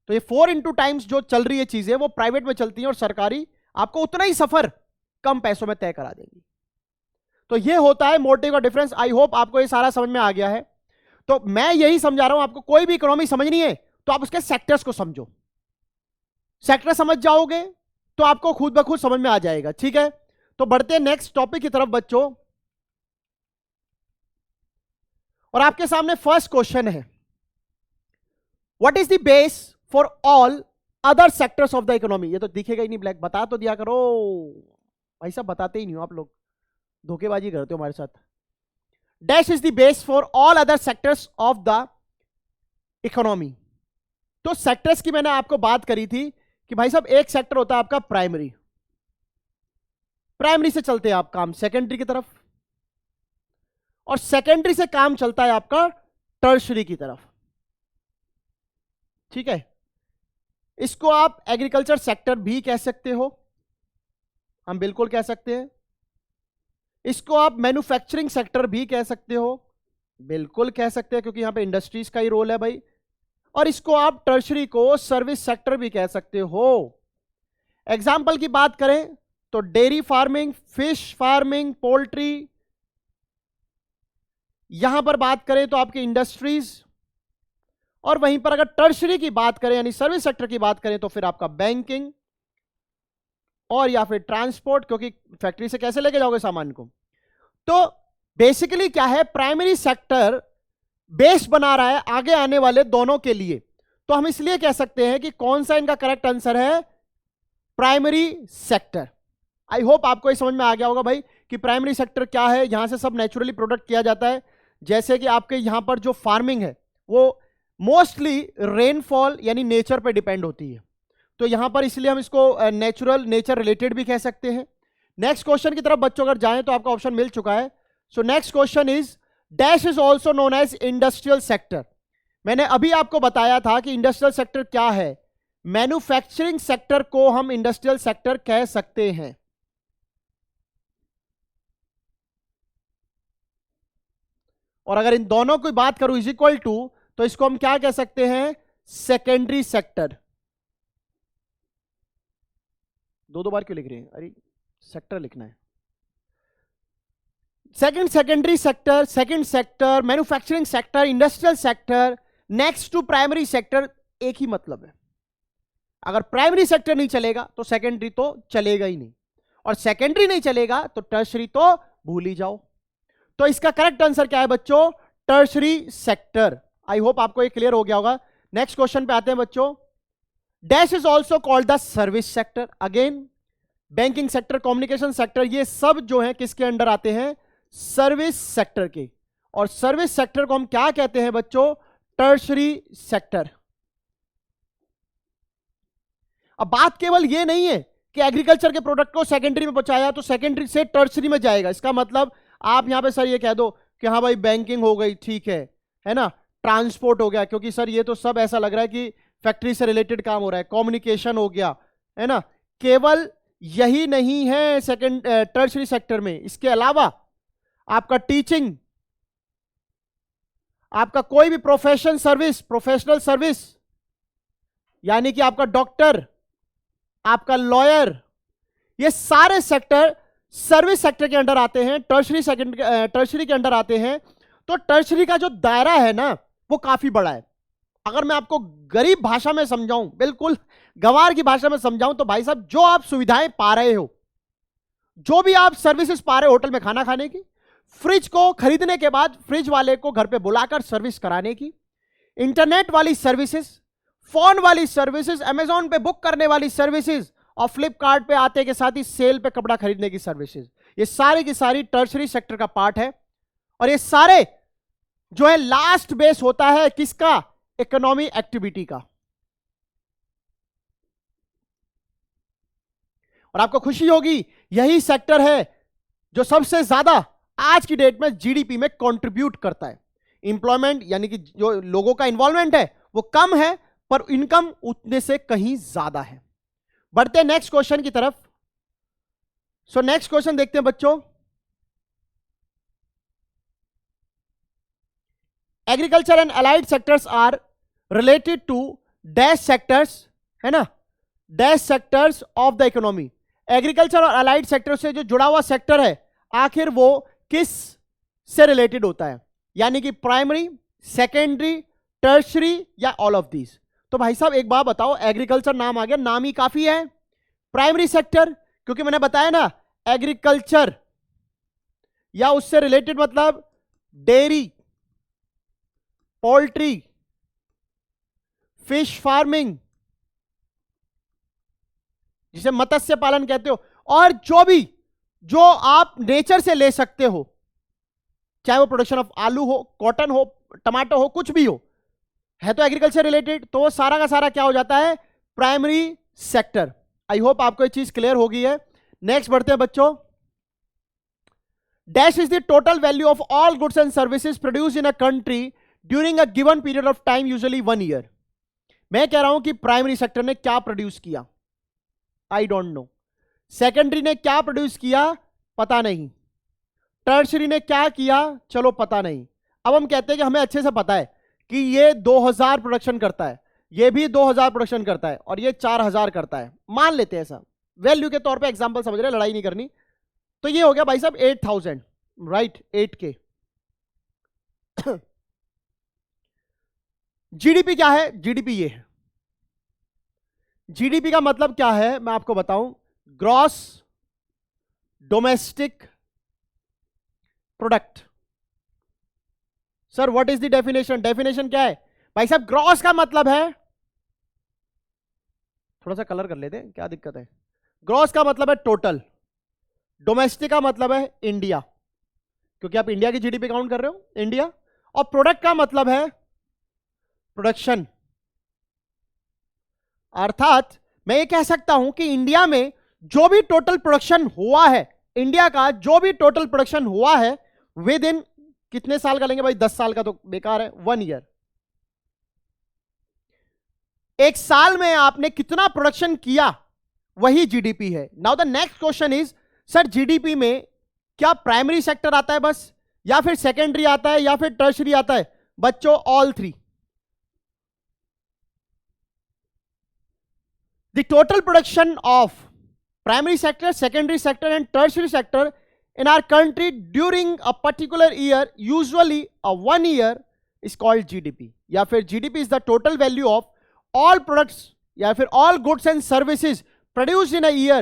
तो ये 4 into टाइम्स जो चल रही है चीजें वो प्राइवेट में चलती हैं और सरकारी आपको उतना ही सफर कम पैसों में तय करा देंगी. तो ये होता है मोटिव का डिफरेंस. आई होप आपको ये सारा समझ में आ गया है. तो मैं यही समझा रहा हूं आपको, कोई भी इकोनॉमी समझनी है तो आप उसके सेक्टर्स को समझो. सेक्टर समझ जाओगे तो आपको खुद ब खुद समझ में आ जाएगा. ठीक है, तो बढ़ते हैं नेक्स्ट टॉपिक की तरफ बच्चों. और आपके सामने फर्स्ट क्वेश्चन है, what is the base for all other sectors of the economy? ये तो दिखेगा ही नहीं ब्लैक, बता तो दिया करो भाई साहब, बताते ही नहीं हो आप लोग, धोखेबाजी करते हो हमारे साथ। Dash is the base for all other sectors of the economy. तो सेक्टर्स की मैंने आपको बात करी थी कि भाई साहब एक सेक्टर होता है आपका प्राइमरी, प्राइमरी से चलते हैं आप काम सेकेंडरी की तरफ, और सेकेंडरी से काम चलता है आपका टर्शरी की तरफ। ठीक है, इसको आप एग्रीकल्चर सेक्टर भी कह सकते हो, हम बिल्कुल कह सकते हैं। इसको आप मैन्युफैक्चरिंग सेक्टर भी कह सकते हो, बिल्कुल कह सकते हैं, क्योंकि यहां पे इंडस्ट्रीज का ही रोल है भाई। और इसको आप टर्शरी को सर्विस सेक्टर भी कह सकते हो। एग्जाम्पल की बात करें तो dairy farming, fish farming, poultry, यहां पर बात करें तो आपकी इंडस्ट्रीज, और वहीं पर अगर टर्शरी की बात करें यानी सर्विस सेक्टर की बात करें तो फिर आपका बैंकिंग और या फिर ट्रांसपोर्ट, क्योंकि फैक्ट्री से कैसे लेके जाओगे सामान को। तो बेसिकली क्या है, प्राइमरी सेक्टर बेस बना रहा है आगे आने वाले दोनों के लिए। तो हम इसलिए कह सकते हैं कि कौन सा इनका करेक्ट आंसर है, प्राइमरी सेक्टर। आई होप आपको ये समझ में आ गया होगा भाई कि प्राइमरी सेक्टर क्या है। यहां से सब नेचुरली प्रोडक्ट किया जाता है, जैसे कि आपके यहां पर जो फार्मिंग है वो मोस्टली रेनफॉल यानी नेचर पे डिपेंड होती है, तो यहां पर इसलिए हम इसको नेचुरल, नेचर रिलेटेड भी कह सकते हैं। नेक्स्ट क्वेश्चन की तरफ बच्चों अगर जाएं तो आपका ऑप्शन मिल चुका है। So next question is dash is also known as industrial sector. मैंने अभी आपको बताया था कि इंडस्ट्रियल सेक्टर क्या है, मैन्युफैक्चरिंग सेक्टर को हम इंडस्ट्रियल सेक्टर कह सकते हैं। और अगर इन दोनों की बात करूं इज इक्वल टू, तो इसको हम क्या कह सकते हैं, सेकेंडरी सेक्टर। दो दो बार क्यों लिख रहे हैं, अरे सेक्टर लिखना है। Secondary sector, second sector, manufacturing sector, industrial sector, next to primary sector, एक ही मतलब है। अगर प्राइमरी सेक्टर नहीं चलेगा तो सेकेंडरी तो चलेगा ही नहीं, और सेकेंडरी नहीं चलेगा तो टर्शरी तो भूल ही जाओ। तो इसका करेक्ट आंसर क्या है बच्चों, टर्शरी सेक्टर। आई होप आपको ये क्लियर हो गया होगा। नेक्स्ट क्वेश्चन पे आते हैं बच्चों। Dash is also called the service sector. Again banking sector, communication sector, ये सब जो है किसके अंडर आते हैं, सर्विस सेक्टर के। और सर्विस सेक्टर को हम क्या कहते हैं बच्चों, टर्शरी सेक्टर। अब बात केवल ये नहीं है कि एग्रीकल्चर के प्रोडक्ट को सेकेंडरी में पहुंचाया तो सेकेंडरी से टर्शरी में जाएगा। इसका मतलब आप यहां पे सर ये कह दो कि हाँ भाई बैंकिंग हो गई, ठीक है ना, ट्रांसपोर्ट हो गया, क्योंकि सर ये तो सब ऐसा लग रहा है कि फैक्ट्री से रिलेटेड काम हो रहा है, कम्युनिकेशन हो गया, है ना। केवल यही नहीं है सेकेंड टर्शरी सेक्टर में, इसके अलावा आपका टीचिंग, आपका कोई भी प्रोफेशन सर्विस, प्रोफेशनल सर्विस, यानी कि आपका डॉक्टर, आपका लॉयर, ये सारे सेक्टर सर्विस सेक्टर के अंडर आते हैं, टर्शरी के अंडर आते हैं। तो टर्शरी का जो दायरा है ना वो काफी बड़ा है। अगर मैं आपको गरीब भाषा में समझाऊं, बिल्कुल गंवार की भाषा में समझाऊं, तो भाई साहब जो आप सुविधाएं पा रहे हो, जो भी आप सर्विसेज पा रहे हो, होटल में खाना खाने की, फ्रिज को खरीदने के बाद फ्रिज वाले को घर पे बुलाकर सर्विस कराने की, इंटरनेट वाली सर्विसेज, फोन वाली सर्विसेज, अमेजॉन पे बुक करने वाली सर्विसेज, और फ्लिपकार्ट पे आते के साथ ही सेल पे कपड़ा खरीदने की सर्विसेज, ये सारी की सारी टर्शरी सेक्टर का पार्ट है। और ये सारे जो है लास्ट बेस होता है किसका, इकोनॉमी एक्टिविटी का। और आपको खुशी होगी यही सेक्टर है जो सबसे ज्यादा आज की डेट में जीडीपी में कंट्रीब्यूट करता है। इंप्लॉयमेंट यानी कि जो लोगों का इन्वॉल्वमेंट है वो कम है, पर इनकम उतने से कहीं ज्यादा है। बढ़ते हैं नेक्स्ट क्वेश्चन की तरफ। सो नेक्स्ट क्वेश्चन देखते हैं बच्चों। Agriculture and allied sectors are related to dash sectors, है ना, dash sectors of the economy. Agriculture और अलाइड सेक्टर से जो जुड़ा हुआ सेक्टर है आखिर वो किस से रिलेटेड होता है, यानी कि प्राइमरी, सेकेंडरी, टर्शरी या ऑल ऑफ दीज। तो भाई साहब एक बात बताओ, एग्रीकल्चर नाम आ गया, नाम ही काफी है। प्राइमरी सेक्टर क्योंकि मैंने बताया ना एग्रीकल्चर या उससे रिलेटेड मतलब डेयरी, पोल्ट्री, फिश फार्मिंग जिसे मत्स्य पालन कहते हो, और जो आप नेचर से ले सकते हो, चाहे वो प्रोडक्शन ऑफ आलू हो, कॉटन हो, टमाटो हो, कुछ भी हो, है तो एग्रीकल्चर रिलेटेड, तो वो सारा का सारा क्या हो जाता है, प्राइमरी सेक्टर। आई होप आपको ये चीज क्लियर हो गई है। नेक्स्ट बढ़ते हैं बच्चों। Dash is the total value of all goods and services produce in a country during a given period of time, usually 1 year. मैं कह रहा हूं कि प्राइमरी सेक्टर ने क्या प्रोड्यूस किया, आई डोंट नो। सेकेंडरी ने क्या प्रोड्यूस किया, पता नहीं। टर्शरी ने क्या किया, चलो पता नहीं। अब हम कहते हैं कि हमें अच्छे से पता है कि ये 2000 प्रोडक्शन करता है, ये भी 2000 प्रोडक्शन करता है, और ये 4000 करता है, मान लेते हैं ऐसा, वैल्यू के तौर पे एग्जांपल समझ रहे हैं, लड़ाई नहीं करनी। तो ये हो गया भाई साहब 8000, राइट, 8K। जीडीपी क्या है, जीडीपी ये है। जीडीपी का मतलब क्या है मैं आपको बताऊं, gross domestic product. Sir what is the definition, definition क्या है भाई साहब, ग्रॉस का मतलब है, थोड़ा सा कलर कर लेते हैं, क्या दिक्कत है। ग्रॉस का मतलब है टोटल, डोमेस्टिक का मतलब है इंडिया, क्योंकि आप इंडिया की जीडीपी काउंट कर रहे हो, इंडिया। और प्रोडक्ट का मतलब है प्रोडक्शन। अर्थात मैं ये कह सकता हूं कि इंडिया में जो भी टोटल प्रोडक्शन हुआ है, इंडिया का जो भी टोटल प्रोडक्शन हुआ है, विद इन कितने साल का लेंगे भाई, 10 साल का तो बेकार है, 1 ईयर। एक साल में आपने कितना प्रोडक्शन किया, वही जीडीपी है। Now the next question is, sir GDP में क्या प्राइमरी सेक्टर आता है बस, या फिर सेकेंडरी आता है, या फिर टर्शरी आता है? बच्चों all three. The total production of primary sector, secondary sector and tertiary sector in our country during a particular year, usually a 1 year, is called GDP. या फिर GDP is the total value of all products या फिर all goods and services produced in a year,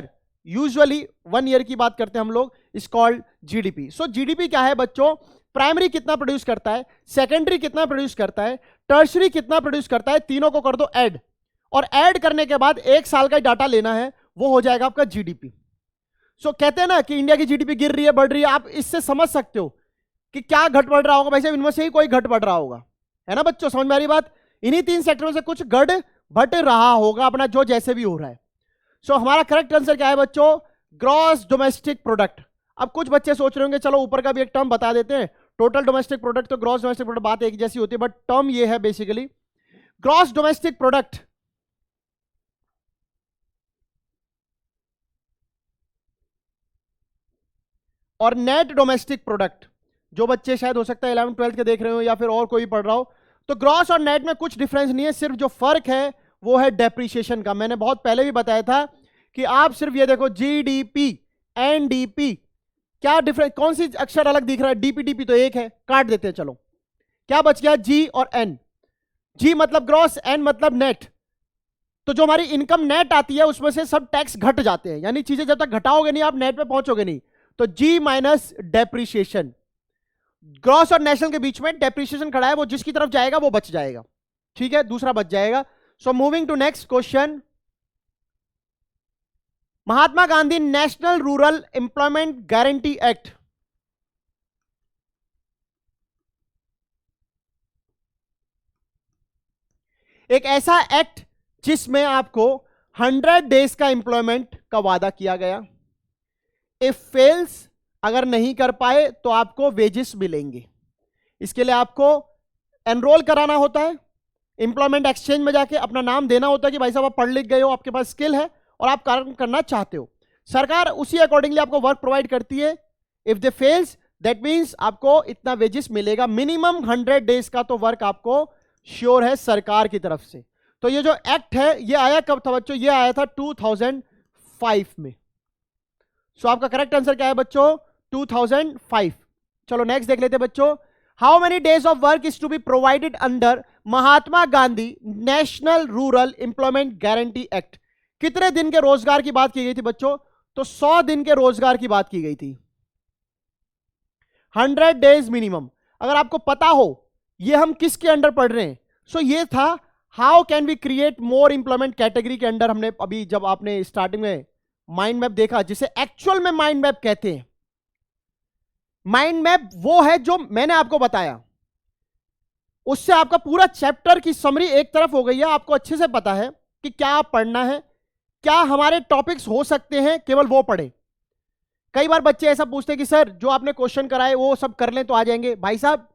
usually 1 year की बात करते हैं हम लोग, is called GDP. So GDP क्या है बच्चों, प्राइमरी कितना प्रोड्यूस करता है, सेकेंडरी कितना प्रोड्यूस करता है, टर्शरी कितना प्रोड्यूस करता है, तीनों को कर दो ऐड, और ऐड करने के बाद एक साल का डाटा लेना है, वो हो जाएगा आपका जीडीपी। सो कहते हैं ना कि इंडिया की जीडीपी गिर रही है, बढ़ रही है, आप इससे समझ सकते हो कि क्या घट बढ़ रहा होगा। भाई साहब इनमें से ही कोई घट बढ़ रहा होगा, है ना बच्चों, समझ में आ रही बात। इन्हीं 3 सेक्टरों से कुछ घट बढ़ रहा होगा, अपना जो जैसे भी हो रहा है। सो हमारा करेक्ट आंसर क्या है बच्चों, ग्रॉस डोमेस्टिक प्रोडक्ट। अब कुछ बच्चे सोच रहे होंगे चलो ऊपर का भी एक टर्म बता देते हैं, टोटल डोमेस्टिक प्रोडक्ट तो ग्रॉस डोमेस्टिक प्रोडक्ट, बात एक जैसी होती है, बट टर्म ये है बेसिकली ग्रॉस डोमेस्टिक प्रोडक्ट। और नेट डोमेस्टिक प्रोडक्ट, जो बच्चे शायद हो सकता है 11th 12th के देख रहे हो या फिर और कोई पढ़ रहा हो, तो ग्रॉस और नेट में कुछ डिफरेंस नहीं है, सिर्फ जो फर्क है वो है डेप्रिसिएशन का। मैंने बहुत पहले भी बताया था कि आप सिर्फ ये देखो जीडीपी, एनडीपी, क्या डिफरेंस, कौन सी अक्षर अलग दिख रहा है, डीपीडीपी तो एक है, काट देते हैं। चलो क्या बच गया, जी और एन। जी मतलब ग्रॉस, एन मतलब नेट। तो जो हमारी इनकम नेट आती है उसमें से सब टैक्स घट जाते हैं, यानी चीजें जब तक घटाओगे नहीं आप नेट पे पहुंचोगे नहीं। तो जी माइनस डेप्रिसिएशन, ग्रॉस और नेशनल के बीच में डेप्रिसिएशन खड़ा है, वो जिसकी तरफ जाएगा वो बच जाएगा, ठीक है, दूसरा बच जाएगा। So moving to next question, Mahatma Gandhi national rural employment guarantee act, एक ऐसा एक्ट जिसमें आपको 100 डेज का एम्प्लॉयमेंट का वादा किया गया। इफ फेल्स, अगर नहीं कर पाए तो आपको वेजेस मिलेंगे। इसके लिए आपको एनरोल कराना होता है, एम्प्लॉयमेंट एक्सचेंज में जाके अपना नाम देना होता है कि भाई साहब आप पढ़ लिख गए हो, आपके पास स्किल है और आप काम करना चाहते हो। सरकार उसी अकॉर्डिंगली आपको वर्क प्रोवाइड करती है। If they fails that means आपको इतना वेजेस मिलेगा, मिनिमम 100 डेज का तो वर्क आपको श्योर है सरकार की तरफ से। तो ये जो एक्ट है ये आया कब था बच्चों, ये आया था 2005 में। सो आपका करेक्ट आंसर क्या है बच्चों, 2005। चलो नेक्स्ट देख लेते हैं बच्चों, how many days of work is to be provided under Mahatma Gandhi national rural employment guarantee act. कितने दिन के रोजगार की बात की गई थी बच्चों, तो 100 दिन के रोजगार की बात की गई थी, 100 डेज मिनिमम। अगर आपको पता हो ये हम किसके अंडर पढ़ रहे हैं, सो ये था how can we create more employment category के अंडर हमने अभी जब आपने स्टार्टिंग में माइंड मैप देखा, जिसे एक्चुअल में माइंड मैप कहते हैं। माइंड मैप वो है जो मैंने आपको बताया, उससे आपका पूरा चैप्टर की समरी एक तरफ हो गई है। आपको अच्छे से पता है कि क्या पढ़ना है, क्या हमारे टॉपिक्स हो सकते हैं, केवल वो पढ़े। कई बार बच्चे ऐसा पूछते हैं कि सर जो आपने क्वेश्चन कराए वो सब कर लें तो आ जाएंगे। भाई साहब,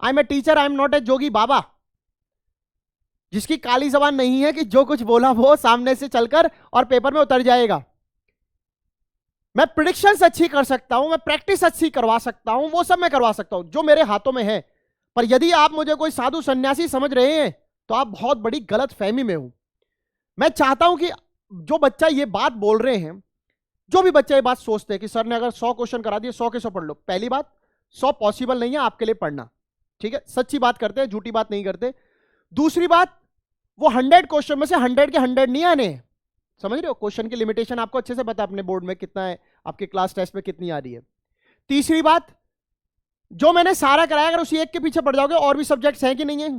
I am a teacher, I am not a जोगी बाबा जिसकी काली जबान नहीं है कि जो कुछ बोला वो सामने से चलकर और पेपर में उतर जाएगा। मैं प्रेडिक्शंस अच्छी कर सकता हूं, मैं प्रैक्टिस अच्छी करवा सकता हूं, वो सब मैं करवा सकता हूं जो मेरे हाथों में है। पर यदि आप मुझे कोई साधु सन्यासी समझ रहे हैं तो आप बहुत बड़ी गलत फहमी में हो। मैं चाहता हूं कि जो बच्चा ये बात बोल रहे हैं, जो भी बच्चा ये बात सोचते हैं कि सर ने अगर 100 क्वेश्चन करा दिए 100 के 100 पढ़ लो, पहली बात 100 पॉसिबल नहीं है आपके लिए पढ़ना, ठीक है? सच्ची बात करते हैं, झूठी बात नहीं करते। दूसरी बात, वो 100 क्वेश्चन में से 100 के 100 नहीं आने, समझ रहे हो? क्वेश्चन की लिमिटेशन आपको अच्छे से पता है अपने बोर्ड में कितना है, आपके क्लास टेस्ट में कितनी आ रही है। तीसरी बात, जो मैंने सारा कराया अगर उसी एक के पीछे पड़ जाओगे, और भी सब्जेक्ट्स हैं कि नहीं है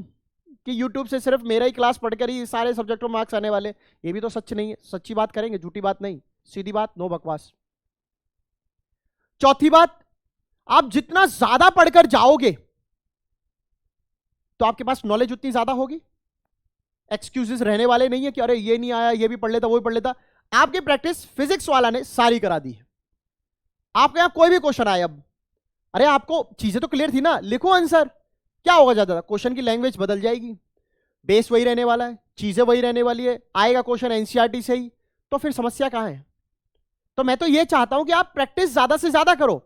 कि यूट्यूब से सिर्फ मेरा ही क्लास पढ़कर ही सारे सब्जेक्टों में मार्क्स आने वाले, ये भी तो सच नहीं है। सच्ची बात करेंगे, झूठी बात नहीं, सीधी बात, नो बकवास। चौथी बात, आप जितना ज्यादा पढ़कर जाओगे तो आपके पास नॉलेज उतनी ज्यादा होगी। एक्सक्यूजेस रहने वाले नहीं है कि अरे ये नहीं आया, ये भी पढ़ लेता, वो भी पढ़ लेता। आपकी प्रैक्टिस फिजिक्स वाला ने सारी करा दी है। आपके यहां कोई भी क्वेश्चन आया, अब अरे आपको चीजें तो क्लियर थी ना, लिखो आंसर। क्या होगा ज्यादा, क्वेश्चन की लैंग्वेज बदल जाएगी, बेस वही रहने वाला है, चीजें वही रहने वाली है, आएगा क्वेश्चन एनसीईआरटी से ही, तो फिर समस्या कहां है? तो मैं तो ये चाहता हूं कि आप प्रैक्टिस ज्यादा से ज्यादा करो।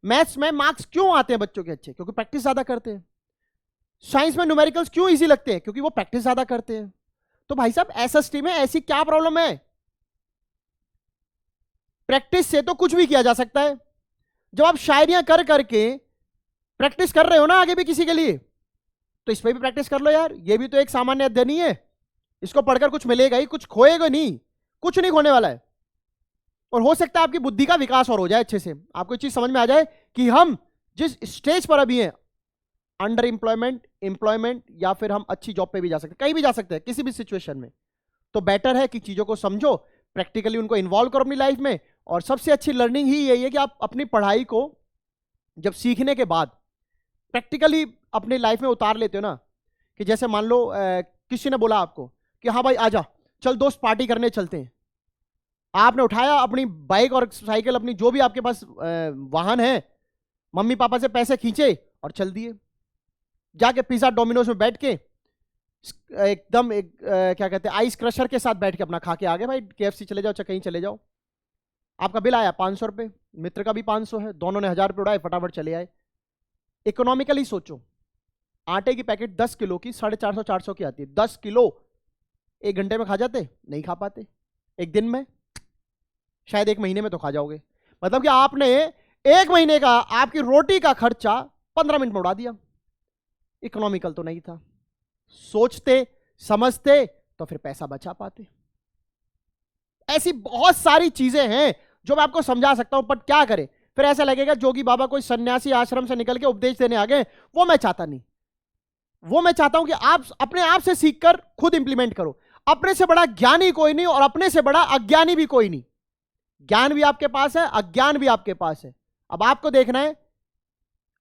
मैथ्स में मार्क्स क्यों आते हैं बच्चों के अच्छे? क्योंकि प्रैक्टिस ज्यादा करते हैं। साइंस में न्यूमेरिकल्स क्यों इजी लगते हैं? क्योंकि वो प्रैक्टिस ज्यादा करते हैं। तो भाई साहब, एसएसटी में ऐसी क्या प्रॉब्लम है? प्रैक्टिस से तो कुछ भी किया जा सकता है। जब आप शायरियां कर करके प्रैक्टिस कर रहे हो ना आगे भी किसी के लिए, तो इस पे भी प्रैक्टिस कर लो यार। ये भी तो एक सामान्य अध्ययन ही है, इसको पढ़कर कुछ मिलेगा ही, कुछ खोएगा नहीं, कुछ नहीं खोने वाला है। और हो सकता है आपकी बुद्धि का विकास और हो जाए अच्छे से, आपको एक चीज समझ में आ जाए कि हम जिस स्टेज पर अभी हैं, अंडर एम्प्लॉयमेंट, एम्प्लॉयमेंट, या फिर हम अच्छी जॉब पे भी जा सकते हैं, कहीं भी जा सकते हैं किसी भी सिचुएशन में। तो बेटर है कि चीजों को समझो, प्रैक्टिकली उनको इन्वॉल्व करो अपनी लाइफ में। और सबसे अच्छी लर्निंग ही यही है कि आप अपनी पढ़ाई को जब सीखने के बाद प्रैक्टिकली अपनी लाइफ में उतार लेते हो ना, कि जैसे मान लो किसी ने बोला आपको कि हाँ भाई आजा, चल दोस्त पार्टी करने चलते हैं। आपने उठाया अपनी बाइक और साइकिल, अपनी जो भी आपके पास वाहन है, मम्मी पापा से पैसे खींचे और चल दिए। जाके पिज्जा डोमिनोज में बैठ के एकदम क्या कहते हैं, आइस क्रशर के साथ बैठ के अपना खा के आ गए। भाई केएफसी चले जाओ, चाहे कहीं चले जाओ। आपका बिल आया 500 रुपये, मित्र का भी 500 है, दोनों ने 1000 रुपये उड़ाए, फटाफट चले आए। इकोनॉमिकली सोचो, आटे की पैकेट 10 किलो की 450 400 की आती है। 10 किलो 1 घंटे में खा जाते? नहीं खा पाते। 1 दिन में, शायद 1 महीने में तो खा जाओगे। मतलब कि आपने 1 महीने का आपकी रोटी का खर्चा 15 मिनट में उड़ा दिया। इकोनॉमिकल तो नहीं था। सोचते समझते तो फिर पैसा बचा पाते। ऐसी बहुत सारी चीजें हैं जो मैं आपको समझा सकता हूं, पर क्या करें, फिर ऐसा लगेगा जोगी बाबा कोई सन्यासी आश्रम से निकल के उपदेश देने आ गए। वो मैं चाहता नहीं। वो मैं चाहता हूं कि आप अपने आप से सीखकर खुद इंप्लीमेंट करो। अपने से बड़ा ज्ञानी कोई नहीं और अपने से बड़ा अज्ञानी भी कोई नहीं। ज्ञान भी आपके पास है, अज्ञान भी आपके पास है। अब आपको देखना है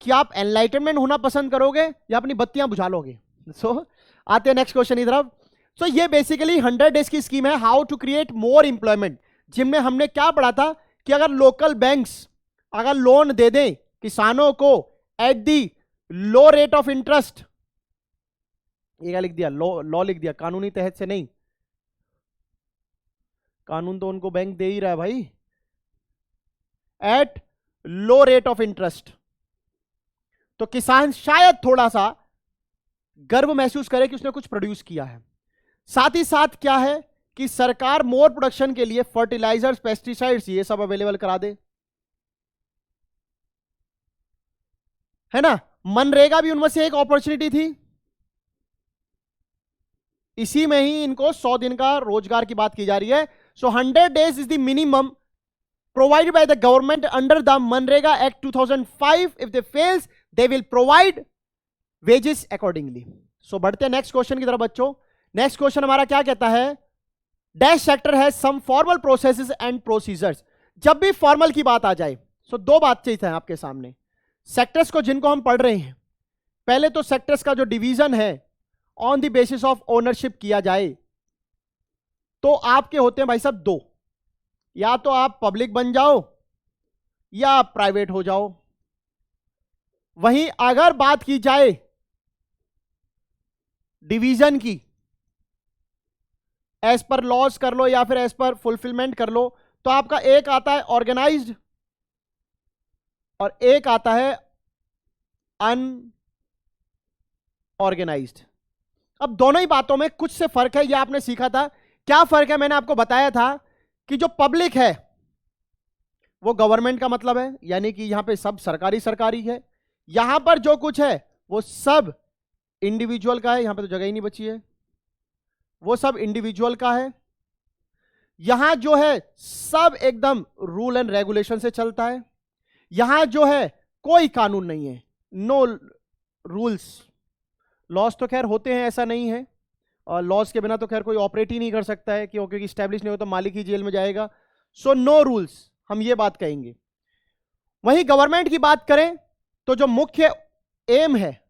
कि आप एनलाइटनमेंट होना पसंद करोगे या अपनी बत्तियां बुझा लोगे। सो आते हैं नेक्स्ट क्वेश्चन की तरफ। सो ये बेसिकली 100 डेज की स्कीम है, how to create more employment, जिनमें हमने क्या पढ़ा था कि अगर लोकल बैंक्स अगर लोन दे दें किसानों को at the low rate of interest, ये क्या लिख दिया, लॉ लिख दिया, कानूनी तहत से नहीं, कानून तो उनको बैंक दे ही रहा है भाई, at low rate of interest, तो किसान शायद थोड़ा सा गर्व महसूस करे कि उसने कुछ प्रोड्यूस किया है। साथ ही साथ क्या है कि सरकार मोर प्रोडक्शन के लिए फर्टिलाइजर्स, पेस्टिसाइड्स, ये सब अवेलेबल करा दे, है ना। मनरेगा भी उनमें से एक अपॉर्चुनिटी थी। इसी में ही इनको 100 दिन का रोजगार की बात की जा रही है। सो 100 days is the minimum provided by the government under the Manrega Act 2005. If they fails, they will provide wages accordingly. So बढ़ते हैं नेक्स्ट क्वेश्चन की तरफ बच्चों। नेक्स्ट क्वेश्चन हमारा क्या कहता है, डैश सेक्टर है सम फॉर्मल प्रोसेसेस एंड प्रोसीजर्स। जब भी फॉर्मल की बात आ जाए, सो दो बातचीत है आपके सामने। सेक्टर्स को जिनको हम पढ़ रहे हैं, पहले तो सेक्टर्स का जो डिवीजन है on the basis of ownership किया जाए तो आपके होते हैं भाई साहब दो, या तो आप पब्लिक बन जाओ या आप प्राइवेट हो जाओ। वहीं अगर बात की जाए डिवीजन की, एज पर लॉस कर लो या फिर एज पर फुलफिलमेंट कर लो, तो आपका एक आता है ऑर्गेनाइज्ड और एक आता है अनऑर्गेनाइज्ड। अब दोनों ही बातों में कुछ से फर्क है, यह आपने सीखा था। क्या फर्क है, मैंने आपको बताया था कि जो पब्लिक है वो गवर्नमेंट का मतलब है, यानी कि यहां पे सब सरकारी सरकारी है। यहां पर जो कुछ है वो सब इंडिविजुअल का है, यहां पे तो जगह ही नहीं बची है, वो सब इंडिविजुअल का है। यहां जो है सब एकदम रूल एंड रेगुलेशन से चलता है। यहां जो है कोई कानून नहीं है, नो रूल्स। लॉस तो खैर होते हैं, ऐसा नहीं है, और लॉस के बिना तो खैर कोई ऑपरेट ही नहीं कर सकता है, क्योंकि इस्टेब्लिश नहीं हो तो मालिक ही जेल में जाएगा। सो नो रूल्स, हम ये बात कहेंगे। वहीं गवर्नमेंट की बात करें तो जो मुख्य एम है,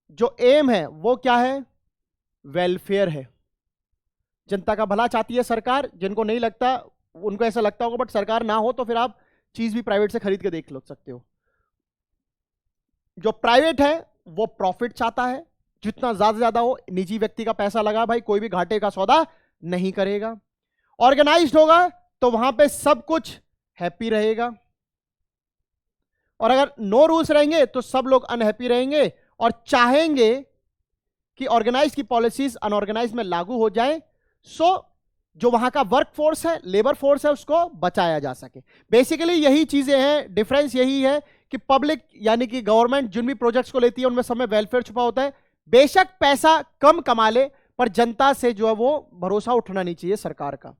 जो एम है वो क्या है, वेलफेयर है। जनता का भला चाहती है सरकार। जिनको नहीं लगता, उनको ऐसा लगता होगा बट सरकार ना हो तो फिर आप चीज भी प्राइवेट से खरीद के देख लो सकते हो। जो प्राइवेट है वो प्रॉफिट चाहता है, जितना ज्यादा ज्यादा हो, निजी व्यक्ति का पैसा लगा भाई, कोई भी घाटे का सौदा नहीं करेगा। ऑर्गेनाइज्ड होगा तो वहां पे सब कुछ हैप्पी रहेगा, और अगर नो रूल्स रहेंगे तो सब लोग अनहैप्पी रहेंगे और चाहेंगे कि ऑर्गेनाइज की पॉलिसीज अनऑर्गेनाइज में लागू हो जाए, सो जो वहां का वर्क फोर्स है, लेबर फोर्स है, उसको बचाया जा सके। बेसिकली यही चीजें हैं, डिफरेंस यही है कि पब्लिक यानी कि गवर्नमेंट जिन भी प्रोजेक्ट्स को लेती है उनमें सब में वेलफेयर छुपा होता है। बेशक पैसा कम कमा ले, पर जनता से जो है वो भरोसा उठना नहीं चाहिए सरकार का।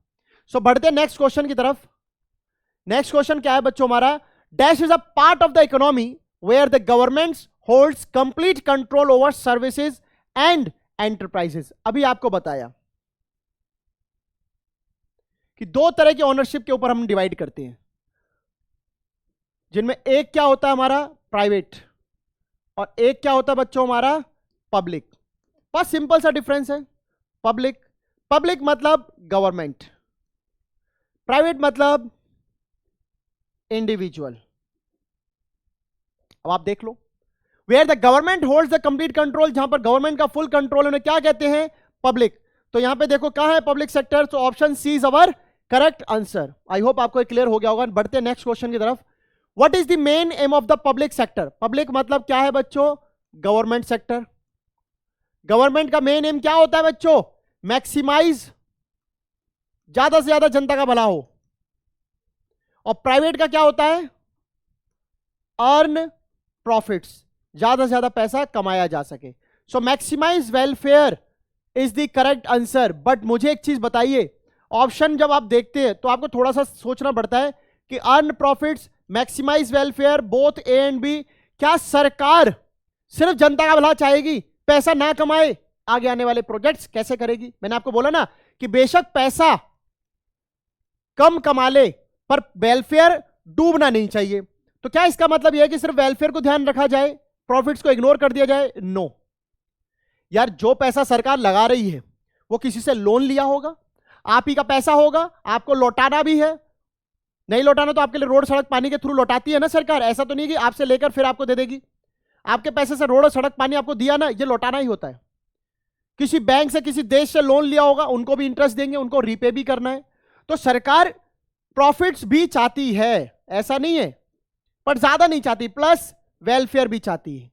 सो बढ़ते हैं नेक्स्ट क्वेश्चन की तरफ। नेक्स्ट क्वेश्चन क्या है बच्चों हमारा, dash is a part of the economy where the government holds complete control over services and enterprises. अभी आपको बताया कि दो तरह की ओनरशिप के ऊपर हम डिवाइड करते हैं, जिनमें एक क्या होता है हमारा प्राइवेट और एक क्या होता है बच्चों हमारा पब्लिक। बस सिंपल सा डिफरेंस है। पब्लिक, पब्लिक मतलब गवर्नमेंट, प्राइवेट मतलब इंडिविजुअल। अब आप देख लो, where the government holds the complete control, जहां पर गवर्नमेंट का फुल कंट्रोल, उन्हें क्या कहते हैं, पब्लिक। तो यहां पे देखो कहां है पब्लिक सेक्टर, तो option C is our correct answer. I hope आपको क्लियर हो गया होगा। बढ़ते हैं नेक्स्ट क्वेश्चन की तरफ। What is the main aim of the public sector. Public मतलब क्या है बच्चों, गवर्नमेंट सेक्टर। गवर्नमेंट का मेन एम क्या होता है बच्चों, मैक्सिमाइज, ज्यादा से ज्यादा जनता का भला हो। और प्राइवेट का क्या होता है, अर्न प्रॉफिट्स, ज्यादा से ज्यादा पैसा कमाया जा सके। So maximise welfare is the correct answer. But मुझे एक चीज बताइए, ऑप्शन जब आप देखते हैं तो आपको थोड़ा सा सोचना पड़ता है कि earn profits, maximize welfare, both A and B, क्या सरकार सिर्फ जनता का भला चाहेगी, पैसा ना कमाए, आगे आने वाले प्रोजेक्ट्स कैसे करेगी। मैंने आपको बोला ना कि बेशक पैसा कम कमा ले पर वेलफेयर डूबना नहीं चाहिए। तो क्या इसका मतलब यह है कि सिर्फ वेलफेयर को ध्यान रखा जाए, प्रॉफिट्स को इग्नोर कर दिया जाए? नो यार, जो पैसा सरकार लगा रही है वो किसी से लोन लिया होगा, आप ही का पैसा होगा, आपको लौटाना भी है। नहीं लौटाना तो आपके लिए रोड सड़क पानी के थ्रू लौटाती है ना सरकार। ऐसा तो नहीं कि आपसे लेकर फिर आपको दे देगी। आपके पैसे से रोड और सड़क पानी आपको दिया ना, ये लौटाना ही होता है। किसी बैंक से, किसी देश से लोन लिया होगा, उनको भी इंटरेस्ट देंगे, उनको रीपे भी करना है। तो सरकार प्रॉफिट्स भी चाहती है, ऐसा नहीं है, पर ज्यादा नहीं चाहती, प्लस वेलफेयर भी चाहती है।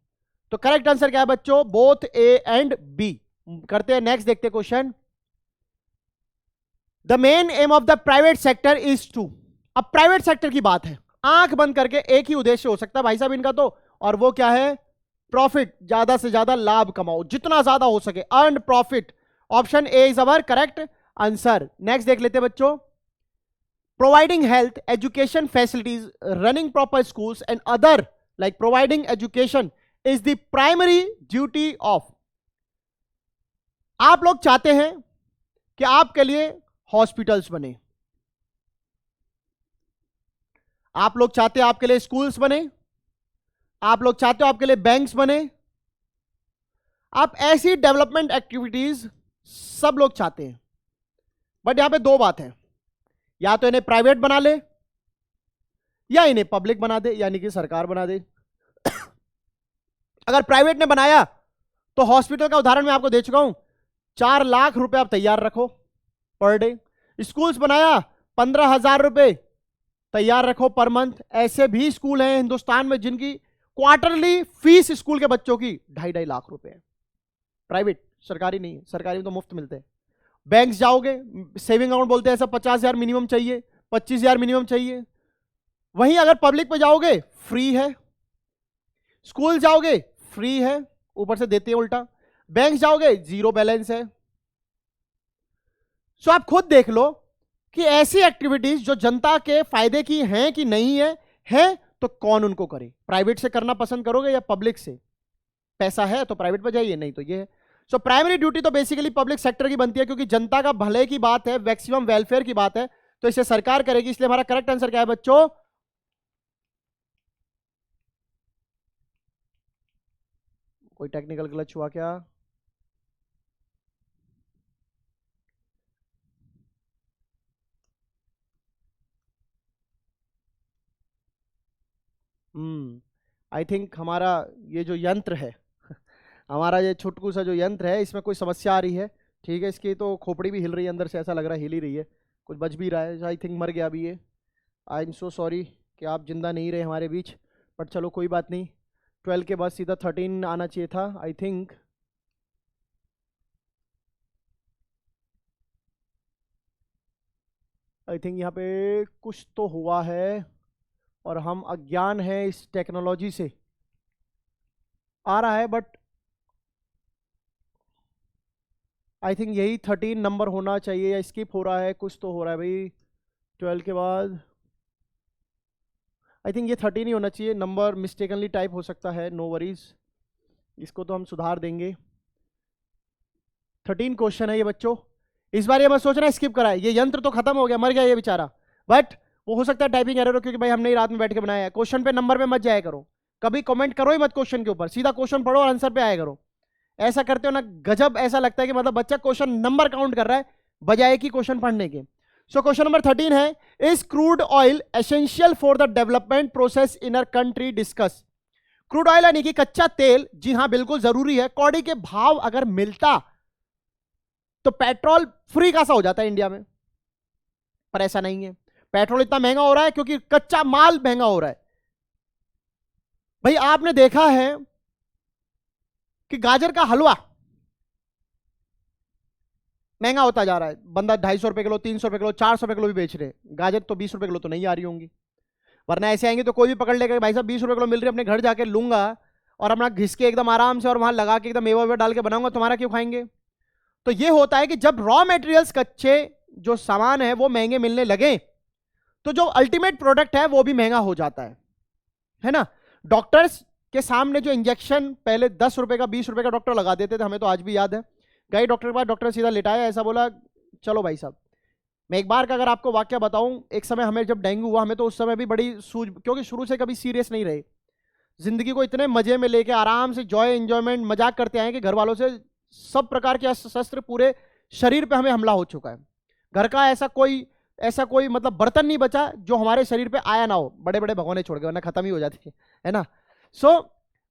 तो करेक्ट आंसर क्या है बच्चों, बोथ ए एंड बी। करते हैं नेक्स्ट, देखते हैं question. The main aim of the private sector is to. अब प्राइवेट सेक्टर की बात है, आंख बंद करके एक ही उद्देश्य हो सकता है भाई साहब इनका, तो और वो क्या है, प्रॉफिट, ज्यादा से ज्यादा लाभ कमाओ, जितना ज्यादा हो सके, earn profit. Option A is our correct answer. Next देख लेते हैं बच्चों। Providing health education facilities, running proper schools and other like providing education is the primary duty of. आप लोग चाहते हैं कि आपके लिए हॉस्पिटल्स बने, आप लोग चाहते हैं आपके लिए स्कूल्स बने, आप लोग चाहते हो आपके लिए बैंक्स बने, आप ऐसी डेवलपमेंट एक्टिविटीज सब लोग चाहते हैं। बट यहां पे दो बात है, या तो इन्हें प्राइवेट बना ले या इन्हें पब्लिक बना दे, यानी कि सरकार बना दे। अगर प्राइवेट ने बनाया तो हॉस्पिटल का उदाहरण मैं आपको दे चुका हूं, 4 लाख रुपए आप तैयार रखो पर डे। स्कूल्स बनाया 15,000 रुपए तैयार रखो पर मंथ। ऐसे भी स्कूल हैं हिंदुस्तान में जिनकी क्वार्टरली फीस स्कूल के बच्चों की 2.5 लाख रुपए है, प्राइवेट, सरकारी नहीं है, सरकारी में तो मुफ्त मिलते हैं। बैंक जाओगे, सेविंग अकाउंट बोलते हैं, ऐसा 50,000 मिनिमम चाहिए, 25,000 मिनिमम चाहिए। वहीं अगर पब्लिक पे जाओगे फ्री है, स्कूल जाओगे फ्री है, ऊपर से देते हैं उल्टा, बैंक जाओगे जीरो बैलेंस है। सो आप खुद देख लो कि ऐसी एक्टिविटीज जो जनता के फायदे की हैं कि नहीं है तो कौन उनको करे। प्राइवेट से करना पसंद करोगे या पब्लिक से? पैसा है तो प्राइवेट पर जाइए, नहीं तो ये है। सो प्राइमरी ड्यूटी तो बेसिकली पब्लिक सेक्टर की बनती है, क्योंकि जनता का भले की बात है, मैक्सिमम वेलफेयर की बात है, तो इसे सरकार करेगी। इसलिए हमारा करेक्ट आंसर क्या है बच्चों? कोई टेक्निकल ग्लिच हुआ क्या? आई थिंक हमारा ये जो यंत्र है हमारा ये छुटकू सा जो यंत्र है, इसमें कोई समस्या आ रही है। ठीक है, इसकी तो खोपड़ी भी हिल रही है अंदर से, ऐसा लग रहा है हिल ही रही है, कुछ बच भी रहा है। आई थिंक मर गया अभी ये। आई एम सो सॉरी कि आप जिंदा नहीं रहे हमारे बीच, बट चलो कोई बात नहीं। 12 के बाद सीधा 13 आना चाहिए था आई थिंक। यहाँ पे कुछ तो हुआ है और हम अज्ञान है इस टेक्नोलॉजी से। आ रहा है बट आई थिंक यही 13 नंबर होना चाहिए, या स्किप हो रहा है, कुछ तो हो रहा है भाई 12 के बाद। आई थिंक ये 13 ही होना चाहिए, नंबर मिस्टेकनली टाइप हो सकता है, नो वरीज, इसको तो हम सुधार देंगे। 13 क्वेश्चन है ये बच्चों। इस बार ये मत सोचना स्किप करा है, ये यंत्र तो खत्म हो गया, मर गया ये बेचारा, बट वो हो सकता है टाइपिंग एरर हो, क्योंकि भाई हमने ही रात में बैठ के बनाया है। क्वेश्चन पे नंबर पे मत जाया करो, कभी कमेंट करो ही मत क्वेश्चन के ऊपर, सीधा क्वेश्चन पढ़ो और आंसर पे आया करो। ऐसा करते हो ना गजब, ऐसा लगता है कि मतलब बच्चा क्वेश्चन नंबर काउंट कर रहा है बजाय कि क्वेश्चन पढ़ने के। सो क्वेश्चन नंबर 13 है, is crude oil essential for the development process in our country, discuss. Crude oil यानी कि कच्चा तेल, जी हां बिल्कुल जरूरी है। कौड़ी के भाव अगर मिलता तो पेट्रोल फ्री खासा हो जाता है इंडिया में, पर ऐसा नहीं है। पेट्रोल इतना महंगा हो रहा है क्योंकि कच्चा माल महंगा हो रहा है। भाई आपने देखा है कि गाजर का हलवा महंगा होता जा रहा है, बंदा 250 रुपए किलो, 300 रुपए किलो, 400 रुपए किलो भी बेच रहे। गाजर तो 20 रुपए किलो तो नहीं आ रही होंगी, वरना ऐसे आएंगे तो कोई भी पकड़ लेगा भाई साहब 20 रुपए किलो मिल रही है, अपने घर जाके लूंगा और अपना घिस के एकदम आराम से और वहां लगा के एकदम मेवा वेवा डाल के बनाऊंगा, तुम्हारा क्यों खाएंगे। तो ये होता है कि जब रॉ मेटेरियल्स, कच्चे जो सामान है वो महंगे मिलने लगे तो जो अल्टीमेट प्रोडक्ट है वो भी महंगा हो जाता है ना। डॉक्टर्स के सामने जो इंजेक्शन पहले 10 रुपए का 20 रुपए का डॉक्टर लगा देते थे, हमें तो आज भी याद है। गए डॉक्टर के पास, डॉक्टर सीधा लिटाया, ऐसा बोला चलो भाई साहब। मैं एक बार का अगर आपको वाक्य बताऊं, एक समय हमें जब डेंगू हुआ, हमें तो उस समय भी बड़ी सूझ, क्योंकि शुरू से कभी सीरियस नहीं रहे, जिंदगी को इतने मजे में लेके आराम से जॉय एंजॉयमेंट मजाक करते आए कि घर वालों से सब प्रकार के शस्त्र पूरे शरीर पे हमें हमला हो चुका है। घर का ऐसा कोई मतलब बर्तन नहीं बचा जो हमारे शरीर पे आया ना हो, बड़े बड़े भगोने छोड़ के, वरना खत्म ही हो जाती है ना। सो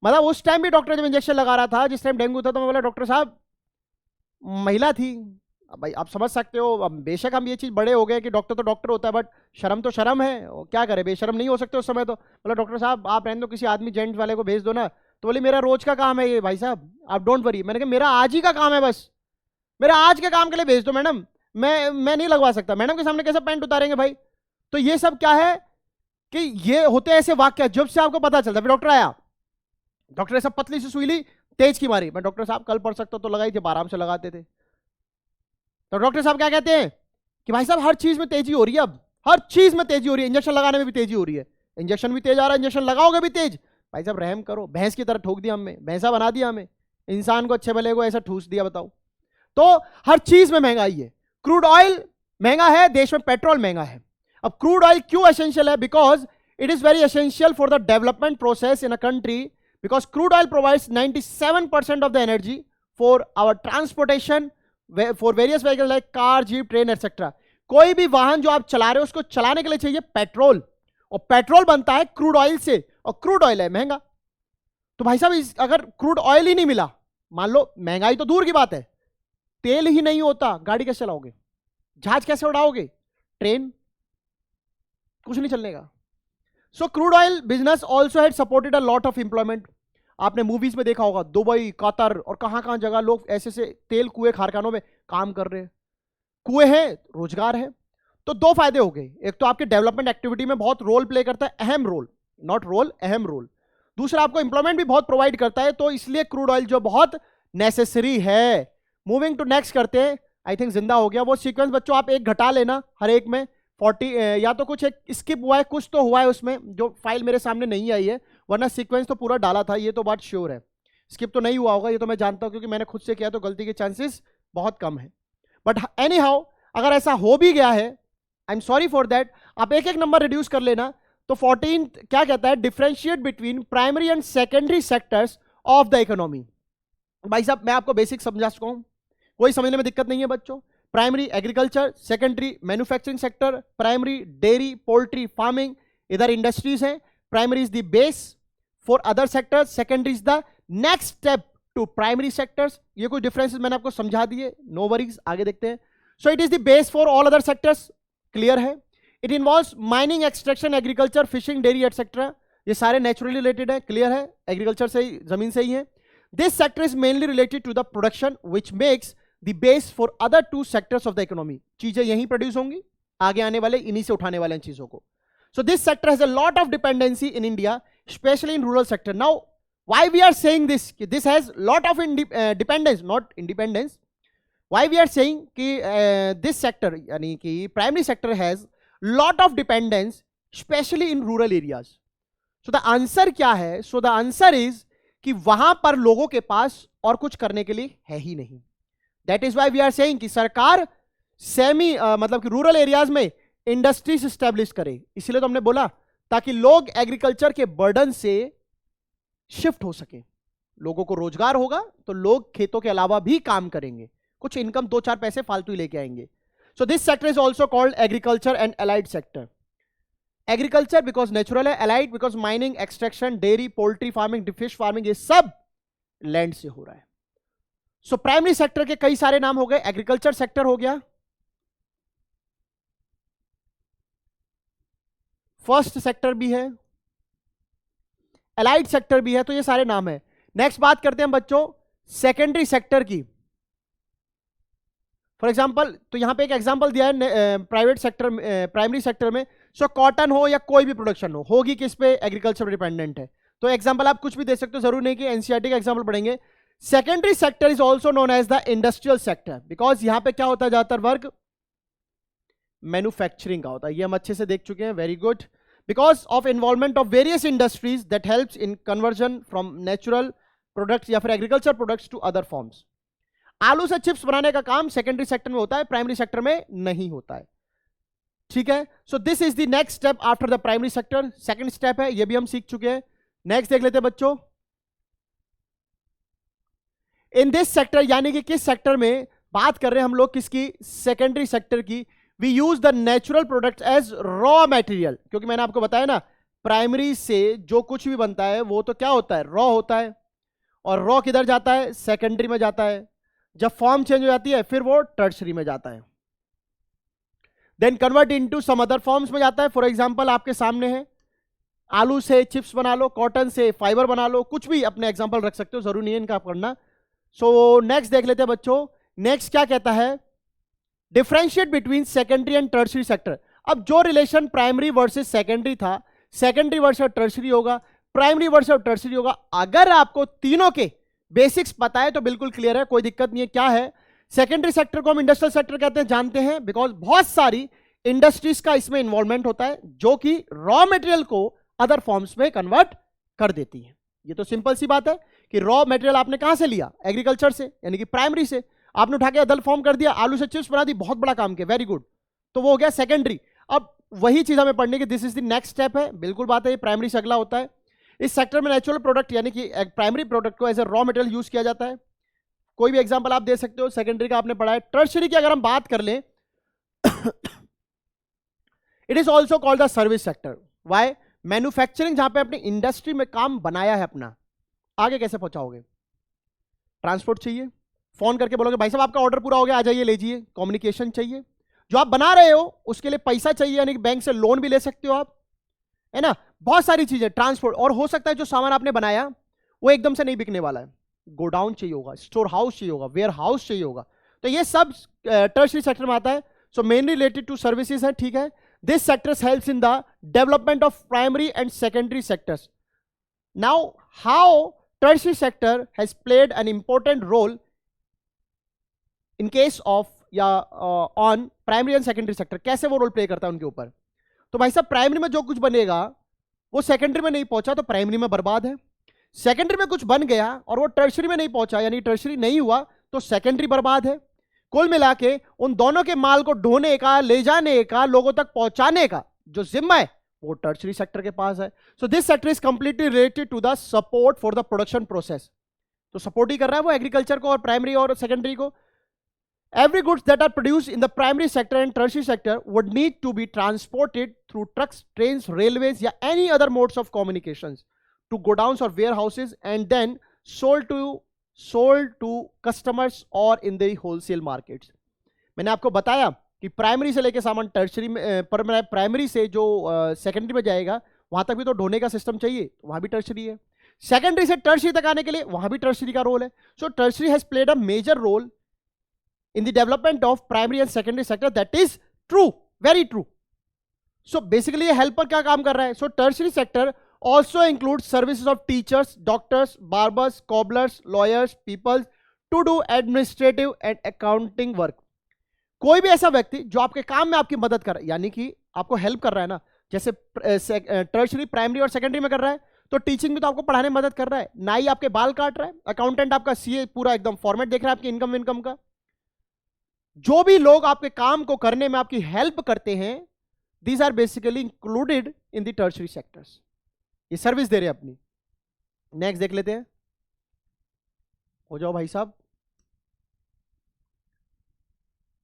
मतलब उस टाइम भी डॉक्टर जब इंजेक्शन लगा रहा था, जिस टाइम डेंगू था, तो मैं बोला डॉक्टर साहब, महिला थी, भाई आप समझ सकते हो, अब बेशक हम ये चीज बड़े हो गए कि डॉक्टर तो डॉक्टर होता है, बट शर्म तो शर्म है, क्या करे, बेशर्म नहीं हो सकते उस समय। तो बोला डॉक्टर साहब आप रहने दो, किसी आदमी जेंट्स वाले को भेज दो ना। तो बोले मेरा रोज का काम है ये भाई साहब, आप डोंट वरी। मैंने कहा मेरा आज ही का काम है, बस मेरा आज के काम के लिए भेज दो मैडम, मैं नहीं लगवा सकता। मैडम के सामने कैसे पैंट उतारेंगे भाई। तो ये सब क्या है कि ये होते ऐसे वाक्य जब से आपको पता चलता। फिर डॉक्टर आया, डॉक्टर ऐसा पतली सी सुई ली, तेज की मारी। मैं डॉक्टर साहब कल पढ़ सकता तो लगाई थी, आराम से लगाते थे। तो डॉक्टर साहब क्या कहते हैं कि भाई साहब हर चीज में तेजी हो रही है, अब हर चीज में तेजी हो रही है, इंजेक्शन लगाने में भी तेजी हो रही है, इंजेक्शन भी तेज आ रहा है, इंजेक्शन लगाओगे भी तेज। भाई साहब रहम करो, भैंस की तरह ठोक दिया हमें, भैंसा बना दिया हमें, इंसान को अच्छे भले को ऐसा ठूस दिया, बताओ। तो हर चीज में महंगाई है। क्रूड ऑयल महंगा है, देश में पेट्रोल महंगा है। अब क्रूड ऑयल क्यों एसेंशियल है? Because it is very essential for the development process in a country, because crude oil provides 97% of the energy for our transportation, for various vehicle like car, jeep, train etcetera. कोई भी वाहन जो आप चला रहे हो उसको चलाने के लिए चाहिए पेट्रोल, और पेट्रोल बनता है क्रूड ऑयल से, और क्रूड ऑयल है महंगा। तो भाई साहब अगर क्रूड ऑयल ही नहीं मिला, मान लो महंगाई तो दूर की बात है, तेल ही नहीं होता, गाड़ी कैसे चलाओगे? जहाज कैसे उड़ाओगे? ट्रेन, कुछ नहीं चलने का। So crude oil business also had supported a lot of employment. आपने मूवीज में देखा होगा, दुबई, कतर और कहां कहां जगह लोग ऐसे से तेल कुएं कारखानों में काम कर रहे हैं। कुएं हैं, रोजगार है। तो दो फायदे हो गए, एक तो आपके डेवलपमेंट एक्टिविटी में बहुत रोल प्ले करता है, अहम रोल, नॉट रोल, अहम रोल। दूसरा आपको एम्प्लॉयमेंट भी बहुत प्रोवाइड करता है, तो इसलिए क्रूड ऑयल जो बहुत नेसेसरी है। मूविंग टू नेक्स्ट करते हैं। आई थिंक जिंदा हो गया वो सीक्वेंस बच्चों, आप एक घटा लेना हर एक में 40, या तो कुछ एक स्किप हुआ है, कुछ तो हुआ है उसमें, जो फाइल मेरे सामने नहीं आई है, वरना सीक्वेंस तो पूरा डाला था, ये तो बात श्योर है। स्किप तो नहीं हुआ होगा, ये तो मैं जानता हूं, क्योंकि मैंने खुद से किया, तो गलती के चांसेस बहुत कम है। बट एनी हाउ, अगर ऐसा हो भी गया है, I am sorry for that, आप एक एक नंबर रिड्यूस कर लेना। तो 14 क्या कहता है? Differentiate between primary and secondary sectors of the economy. भाई साहब मैं आपको बेसिक समझा चुका हूं, कोई समझने में दिक्कत नहीं है बच्चों। Primary agriculture, secondary manufacturing sector, primary dairy, poultry, farming, इधर इंडस्ट्रीज हैं। Primary is the base for other sectors, secondary is the next step to primary sectors. ये कुछ डिफरेंसेस मैंने आपको समझा दिए, नो वरीज, आगे देखते हैं। So it is the base for all other sectors, clear है। It involves mining, extraction, agriculture, fishing, dairy etcetera, ये सारे नेचुरली रिलेटेड है, क्लियर है, एग्रीकल्चर से ही, जमीन से ही है। This sector is mainly related to the production which makes the base for other two sectors of the economy. चीजें यहीं प्रोड्यूस होंगी, आगे आने वाले इन्हीं से उठाने वाले हैं चीजों को। So this sector has a lot of dependency in India, specially in rural sector. Now why we are saying this, कि this has lot of dependence, not independence. Why we are saying कि this sector, यानी कि primary sector has lot of dependence specially in rural areas. So the answer क्या है? So the answer is कि वहां पर लोगों के पास और कुछ करने के लिए है ही नहीं। That is why we are saying कि सरकार सेमी मतलब कि रूरल एरियाज में इंडस्ट्रीज स्टैब्लिश करे। इसलिए तो हमने बोला, ताकि लोग एग्रीकल्चर के बर्डन से शिफ्ट हो सके, लोगों को रोजगार होगा तो लोग खेतों के अलावा भी काम करेंगे, कुछ इनकम, दो चार पैसे फालतू ही लेके आएंगे। So this sector is also called agriculture and allied sector. Agriculture because natural है, allied because mining, extraction, dairy, poultry farming, fish farming, ये सब लैंड से हो रहा है। So प्राइमरी सेक्टर के कई सारे नाम हो गए। एग्रीकल्चर सेक्टर हो गया, फर्स्ट सेक्टर भी है, अलाइड सेक्टर भी है, तो ये सारे नाम है। नेक्स्ट बात करते हैं बच्चों सेकेंडरी सेक्टर की। फॉर एग्जाम्पल, तो यहां पे एक एग्जाम्पल दिया है प्राइवेट सेक्टर, प्राइमरी सेक्टर में। सो कॉटन हो या कोई भी प्रोडक्शन हो, होगी किस पे? एग्रीकल्चर पे डिपेंडेंट है। तो एग्जाम्पल आप कुछ भी दे सकते हो, जरूर नहीं कि एनसीईआरटी का एग्जाम्पल पढ़ेंगे। Secondary sector is also known as the industrial sector, because यहां पे क्या होता है? ज्यादातर वर्क मैन्युफैक्चरिंग का होता है, ये हम अच्छे से देख चुके हैं, very good. Because of involvement of various industries that helps in conversion from natural products या फिर agriculture products to other forms. आलू से चिप्स बनाने का काम सेकेंडरी सेक्टर में होता है, प्राइमरी सेक्टर में नहीं होता है, ठीक है। So this is the next step after the primary sector, second step है, ये भी हम सीख चुके हैं। नेक्स्ट देख लेते हैं बच्चों, इन दिस सेक्टर, यानी कि किस सेक्टर में बात कर रहे हैं हम लोग, किसकी? सेकेंडरी सेक्टर की। We use the natural product as raw material, क्योंकि मैंने आपको बताया ना, प्राइमरी से जो कुछ भी बनता है वो तो क्या होता है? रॉ होता है, और रॉ किधर जाता है? सेकेंडरी में जाता है। जब फॉर्म चेंज हो जाती है फिर वो टर्शरी में जाता है, then convert into some other forms में जाता है। फॉर एग्जांपल आपके सामने है, आलू से चिप्स बना लो, कॉटन से फाइबर बना लो, कुछ भी अपने एग्जांपल रख सकते हो, जरूरी नहीं है इनका आप करना। सो नेक्स्ट देख लेते हैं बच्चों, नेक्स्ट क्या कहता है? Differentiate between secondary and tertiary sector. अब जो रिलेशन प्राइमरी वर्सेस सेकेंडरी था, सेकेंडरी वर्सेस टर्शरी होगा, प्राइमरी वर्सेस टर्शरी होगा। अगर आपको तीनों के बेसिक्स पता है तो बिल्कुल क्लियर है, कोई दिक्कत नहीं है। क्या है? सेकेंडरी सेक्टर को हम इंडस्ट्रियल सेक्टर कहते हैं, जानते हैं, बिकॉज बहुत सारी इंडस्ट्रीज का इसमें इन्वॉल्वमेंट होता है, जो कि रॉ मटेरियल को अदर फॉर्म्स में कन्वर्ट कर देती है। ये तो सिंपल सी बात है कि रॉ मटेरियल आपने कहां से लिया? एग्रीकल्चर से, यानी कि प्राइमरी से। आपने उठा के दल फॉर्म कर दिया, आलू से चिप्स बना दी, बहुत बड़ा काम किया, वेरी गुड, तो वो हो गया सेकेंडरी। अब वही चीज हमें पढ़ने की, this is the next step है, बिल्कुल बात है, ये प्राइमरी से अगला होता है। इस सेक्टर में नेचुरल प्रोडक्ट यानी कि प्राइमरी प्रोडक्ट को as a raw material use किया जाता है। कोई भी एग्जांपल आप दे सकते हो, सेकेंडरी का आपने पढ़ा है। टर्शियरी की अगर हम बात कर लें, it is also called the service sector. Why? Manufacturing, जहां पे अपनी इंडस्ट्री में काम बनाया है अपना, आगे कैसे पहुंचाओगे? ट्रांसपोर्ट चाहिए, फोन करके बोलोगे भाई साहब आपका ऑर्डर पूरा हो गया, आ जाइए लीजिए। कम्युनिकेशन चाहिए, जो आप बना रहे हो उसके लिए पैसा चाहिए, यानी कि बैंक से लोन भी ले सकते हो आप, है ना, बहुत सारी चीजें, ट्रांसपोर्ट। और हो सकता है जो सामान आपने बनाया वो एकदम से नहीं बिकने वाला है, गोडाउन चाहिए होगा, स्टोर हाउस चाहिए होगा, वेयर हाउस चाहिए होगा, तो ये सब टर्शियरी सेक्टर में आता है। So mainly related to services है, ठीक है। This sectors helps in the development of primary and secondary sectors. Now how tertiary sector has played an important role in case of या on primary and secondary sector, कैसे वो role play करता है उनके ऊपर? तो भाई साहब प्राइमरी में जो कुछ बनेगा वो सेकेंडरी में नहीं पहुंचा तो प्राइमरी में बर्बाद है, सेकेंडरी में कुछ बन गया और वो टर्शियरी में नहीं पहुंचा यानी टर्शियरी नहीं हुआ तो सेकेंडरी बर्बाद है। कुल मिला के उन दोनों के माल को ढोने का, ले जाने का, लोगों तक पहुंचाने का जो जिम्मा है वो टर्शियरी सेक्टर के पास है। So this sector is completely related to the support for the production process. तो सपोर्ट ही कर रहा है वो एग्रीकल्चर को और प्राइमरी और सेकेंडरी को। Every goods that are produced in the primary sector and tertiary sector would need to be transported through trucks, trains, railways, या any other modes of communications to godowns or warehouses and then sold to customers or in the wholesale markets. मैंने आपको बताया कि primary से लेके सामान tertiary में, primary से जो सेकेंडरी में जाएगा वहां तक भी तो ढोने का सिस्टम चाहिए, वहां भी टर्शियरी है। सेकेंडरी से टर्शियरी तक आने के लिए वहां भी टर्शियरी का रोल है। So tertiary has played a major role in the development of primary and secondary sector. That is true, very true. So basically ये helper क्या काम कर रहा है? So tertiary sector also includes services of teachers, doctors, barbers, cobblers, lawyers, people to do administrative and accounting work. कोई भी ऐसा व्यक्ति जो आपके काम में आपकी मदद कर रहा है, यानी कि आपको हेल्प कर रहा है ना, जैसे टर्शियरी प्राइमरी और सेकेंडरी में कर रहा है तो टीचिंग में तो आपको पढ़ाने में मदद कर रहा है, नाई आपके बाल काट रहा है, अकाउंटेंट आपका सीए पूरा एकदम फॉर्मेट देख रहा है आपकी इनकम विनकम का। जो भी लोग आपके काम को करने में आपकी हेल्प करते हैं, these are basically included in the tertiary sectors. ये सर्विस दे रहे हैं अपनी। नेक्स्ट देख लेते हैं, हो जाओ भाई साहब।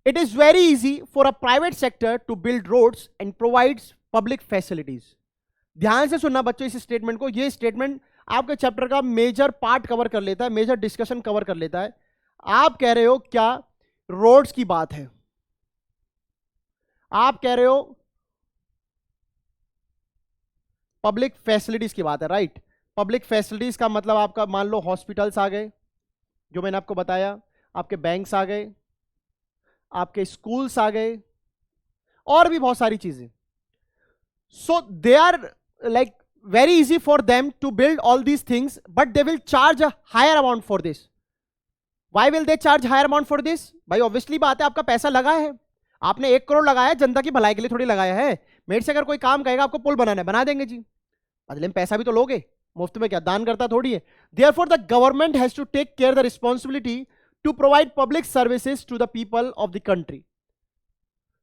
It is very easy for a private sector to build roads and provides public facilities. ध्यान से सुनना बच्चों इस स्टेटमेंट को, ये स्टेटमेंट आपके चैप्टर का मेजर पार्ट कवर कर लेता है, मेजर डिस्कशन कवर कर लेता है। आप कह रहे हो क्या रोड्स की बात है, आप कह रहे हो पब्लिक फैसिलिटीज की बात है, राइट। पब्लिक फैसिलिटीज का मतलब आपका मान लो हॉस्पिटल्स आ गए जो मैंने आपको बताया, आपके बैंक्स आ गए, आपके स्कूल्स आ गए और भी बहुत सारी चीजें। So they are like very easy for them to build all these things but they will charge a higher amount for this. Why will they charge higher amount for this? भाई obviously बात है, आपका पैसा लगा है, आपने 1 करोड़ लगाया है, जनता की भलाई के लिए थोड़ी लगाया है। मेरे से अगर कोई काम कहेगा आपको पुल बनाना है, बना देंगे जी, बदले में पैसा भी तो लोगे, मुफ्त में क्या दान करता थोड़ी है। Therefore the government has to take care the responsibility to provide public services to the people of the country.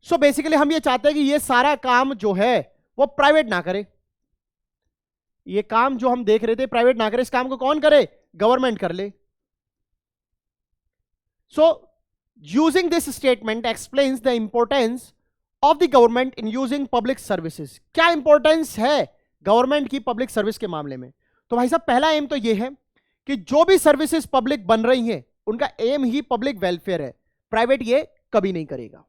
So basically हम ये चाहते हैं कि ये सारा काम जो है वो प्राइवेट ना करे, ये काम जो हम देख रहे थे प्राइवेट ना करे, इस काम को कौन करे? गवर्नमेंट कर ले। So, using this statement explains the importance of the government in using public services. क्या इंपॉर्टेंस है गवर्नमेंट की पब्लिक सर्विस के मामले में? तो भाई साहब पहला एम तो ये है कि जो भी सर्विसेज पब्लिक बन रही हैं उनका एम ही पब्लिक वेलफेयर है, प्राइवेट ये कभी नहीं करेगा।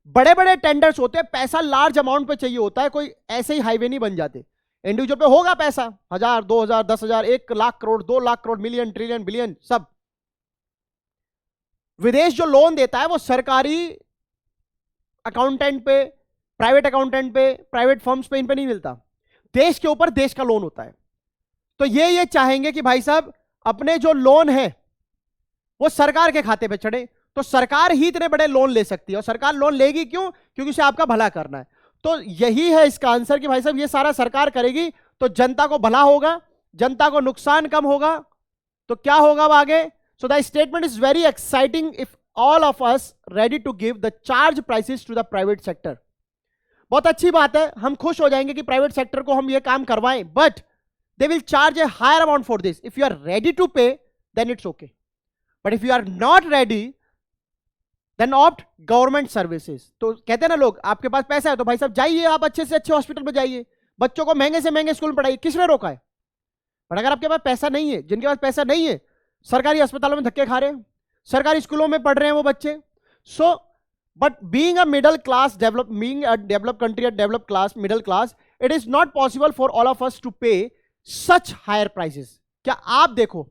बड़े बड़े टेंडर्स होते हैं, पैसा लार्ज अमाउंट पे चाहिए होता है, कोई ऐसे ही हाईवे नहीं बन जाते। इंडिविजुअल पे होगा पैसा 1000, 2000, 10,000, 1 lakh crore, 2 lakh crore, million, trillion, billion, सब। विदेश जो लोन देता है वो सरकारी अकाउंटेंट पे, प्राइवेट अकाउंटेंट पे, प्राइवेट फर्म्स पे, इन पे नहीं मिलता, देश के ऊपर देश का लोन होता है। तो ये चाहेंगे कि भाई साहब अपने जो लोन है वो सरकार के खाते पे चढ़े, तो सरकार ही इतने बड़े लोन ले सकती है। और सरकार लोन लेगी क्यों? क्योंकि उसे आपका भला करना है। तो यही है इसका आंसर कि भाई साहब ये सारा सरकार करेगी तो जनता को भला होगा, जनता को नुकसान कम होगा। तो क्या होगा अब आगे? So the statement is very exciting if all of us ready to give the charge prices to the private sector. बहुत अच्छी बात है, हम खुश हो जाएंगे कि प्राइवेट सेक्टर को हम ये काम करवाएं, but they will charge a higher amount for this. If you are ready to pay then it's okay, but if you are not ready then opt government services. तो कहते हैं ना लोग, आपके पास पैसा है तो भाई साहब जाइए, आप अच्छे से अच्छे हॉस्पिटल में जाइए, बच्चों को महंगे से महंगे स्कूल में पढ़ाइए, किसने रोका है? बट अगर आपके पास पैसा नहीं है, जिनके पास पैसा नहीं है सरकारी अस्पतालों में धक्के खा रहे हैं, सरकारी स्कूलों में पढ़ रहे हैं वो बच्चे। So but being a middle class being a developed country, a developed class, middle class, it is not possible for all of us to pay such higher prices. क्या आप देखो,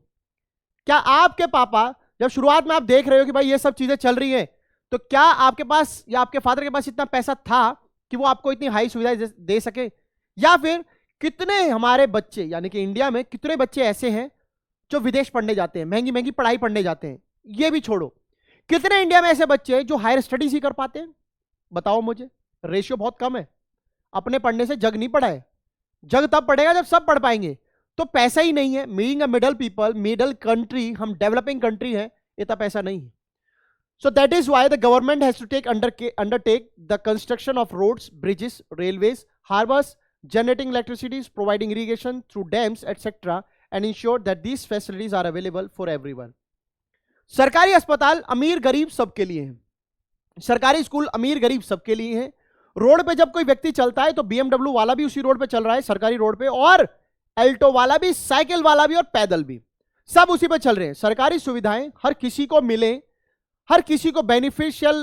क्या आपके पापा जब शुरुआत में आप देख रहे हो कि भाई ये सब चीजें चल रही हैं, तो क्या आपके पास या आपके फादर के पास इतना पैसा था कि वो आपको इतनी हाई सुविधाएं दे सके? या फिर कितने हमारे बच्चे, यानी कि इंडिया में कितने बच्चे ऐसे हैं जो विदेश पढ़ने जाते हैं, महंगी महंगी पढ़ाई पढ़ने जाते हैं? ये भी छोड़ो, कितने इंडिया में ऐसे बच्चे हैं जो हायर स्टडीज ही कर पाते हैं? बताओ मुझे। रेशियो बहुत कम है। अपने पढ़ने से जग नहीं पढ़ा है, जग तब पढ़ेगा जब सब पढ़ पाएंगे। तो पैसा ही नहीं है। Being a middle people, middle country, हम डेवलपिंग कंट्री है, इतना पैसा नहीं है। So that is why the government has to undertake the construction of roads, bridges, railways, harbors, generating electricity, providing irrigation through dams, etc., and ensure that these facilities are available for everyone. सरकारी अस्पताल अमीर गरीब सबके लिए हैं, सरकारी school अमीर गरीब सबके लिए हैं। रोड पे जब कोई व्यक्ति चलता है तो BMW वाला भी उसी रोड पे चल रहा है, सरकारी रोड पे, और एल्टो वाला भी, साइकिल वाला भी और पैदल भी, सब उसी पे चल रहे हैं। सरकारी सुविधाएं हर किसी को मिले, हर किसी को बेनिफिशियल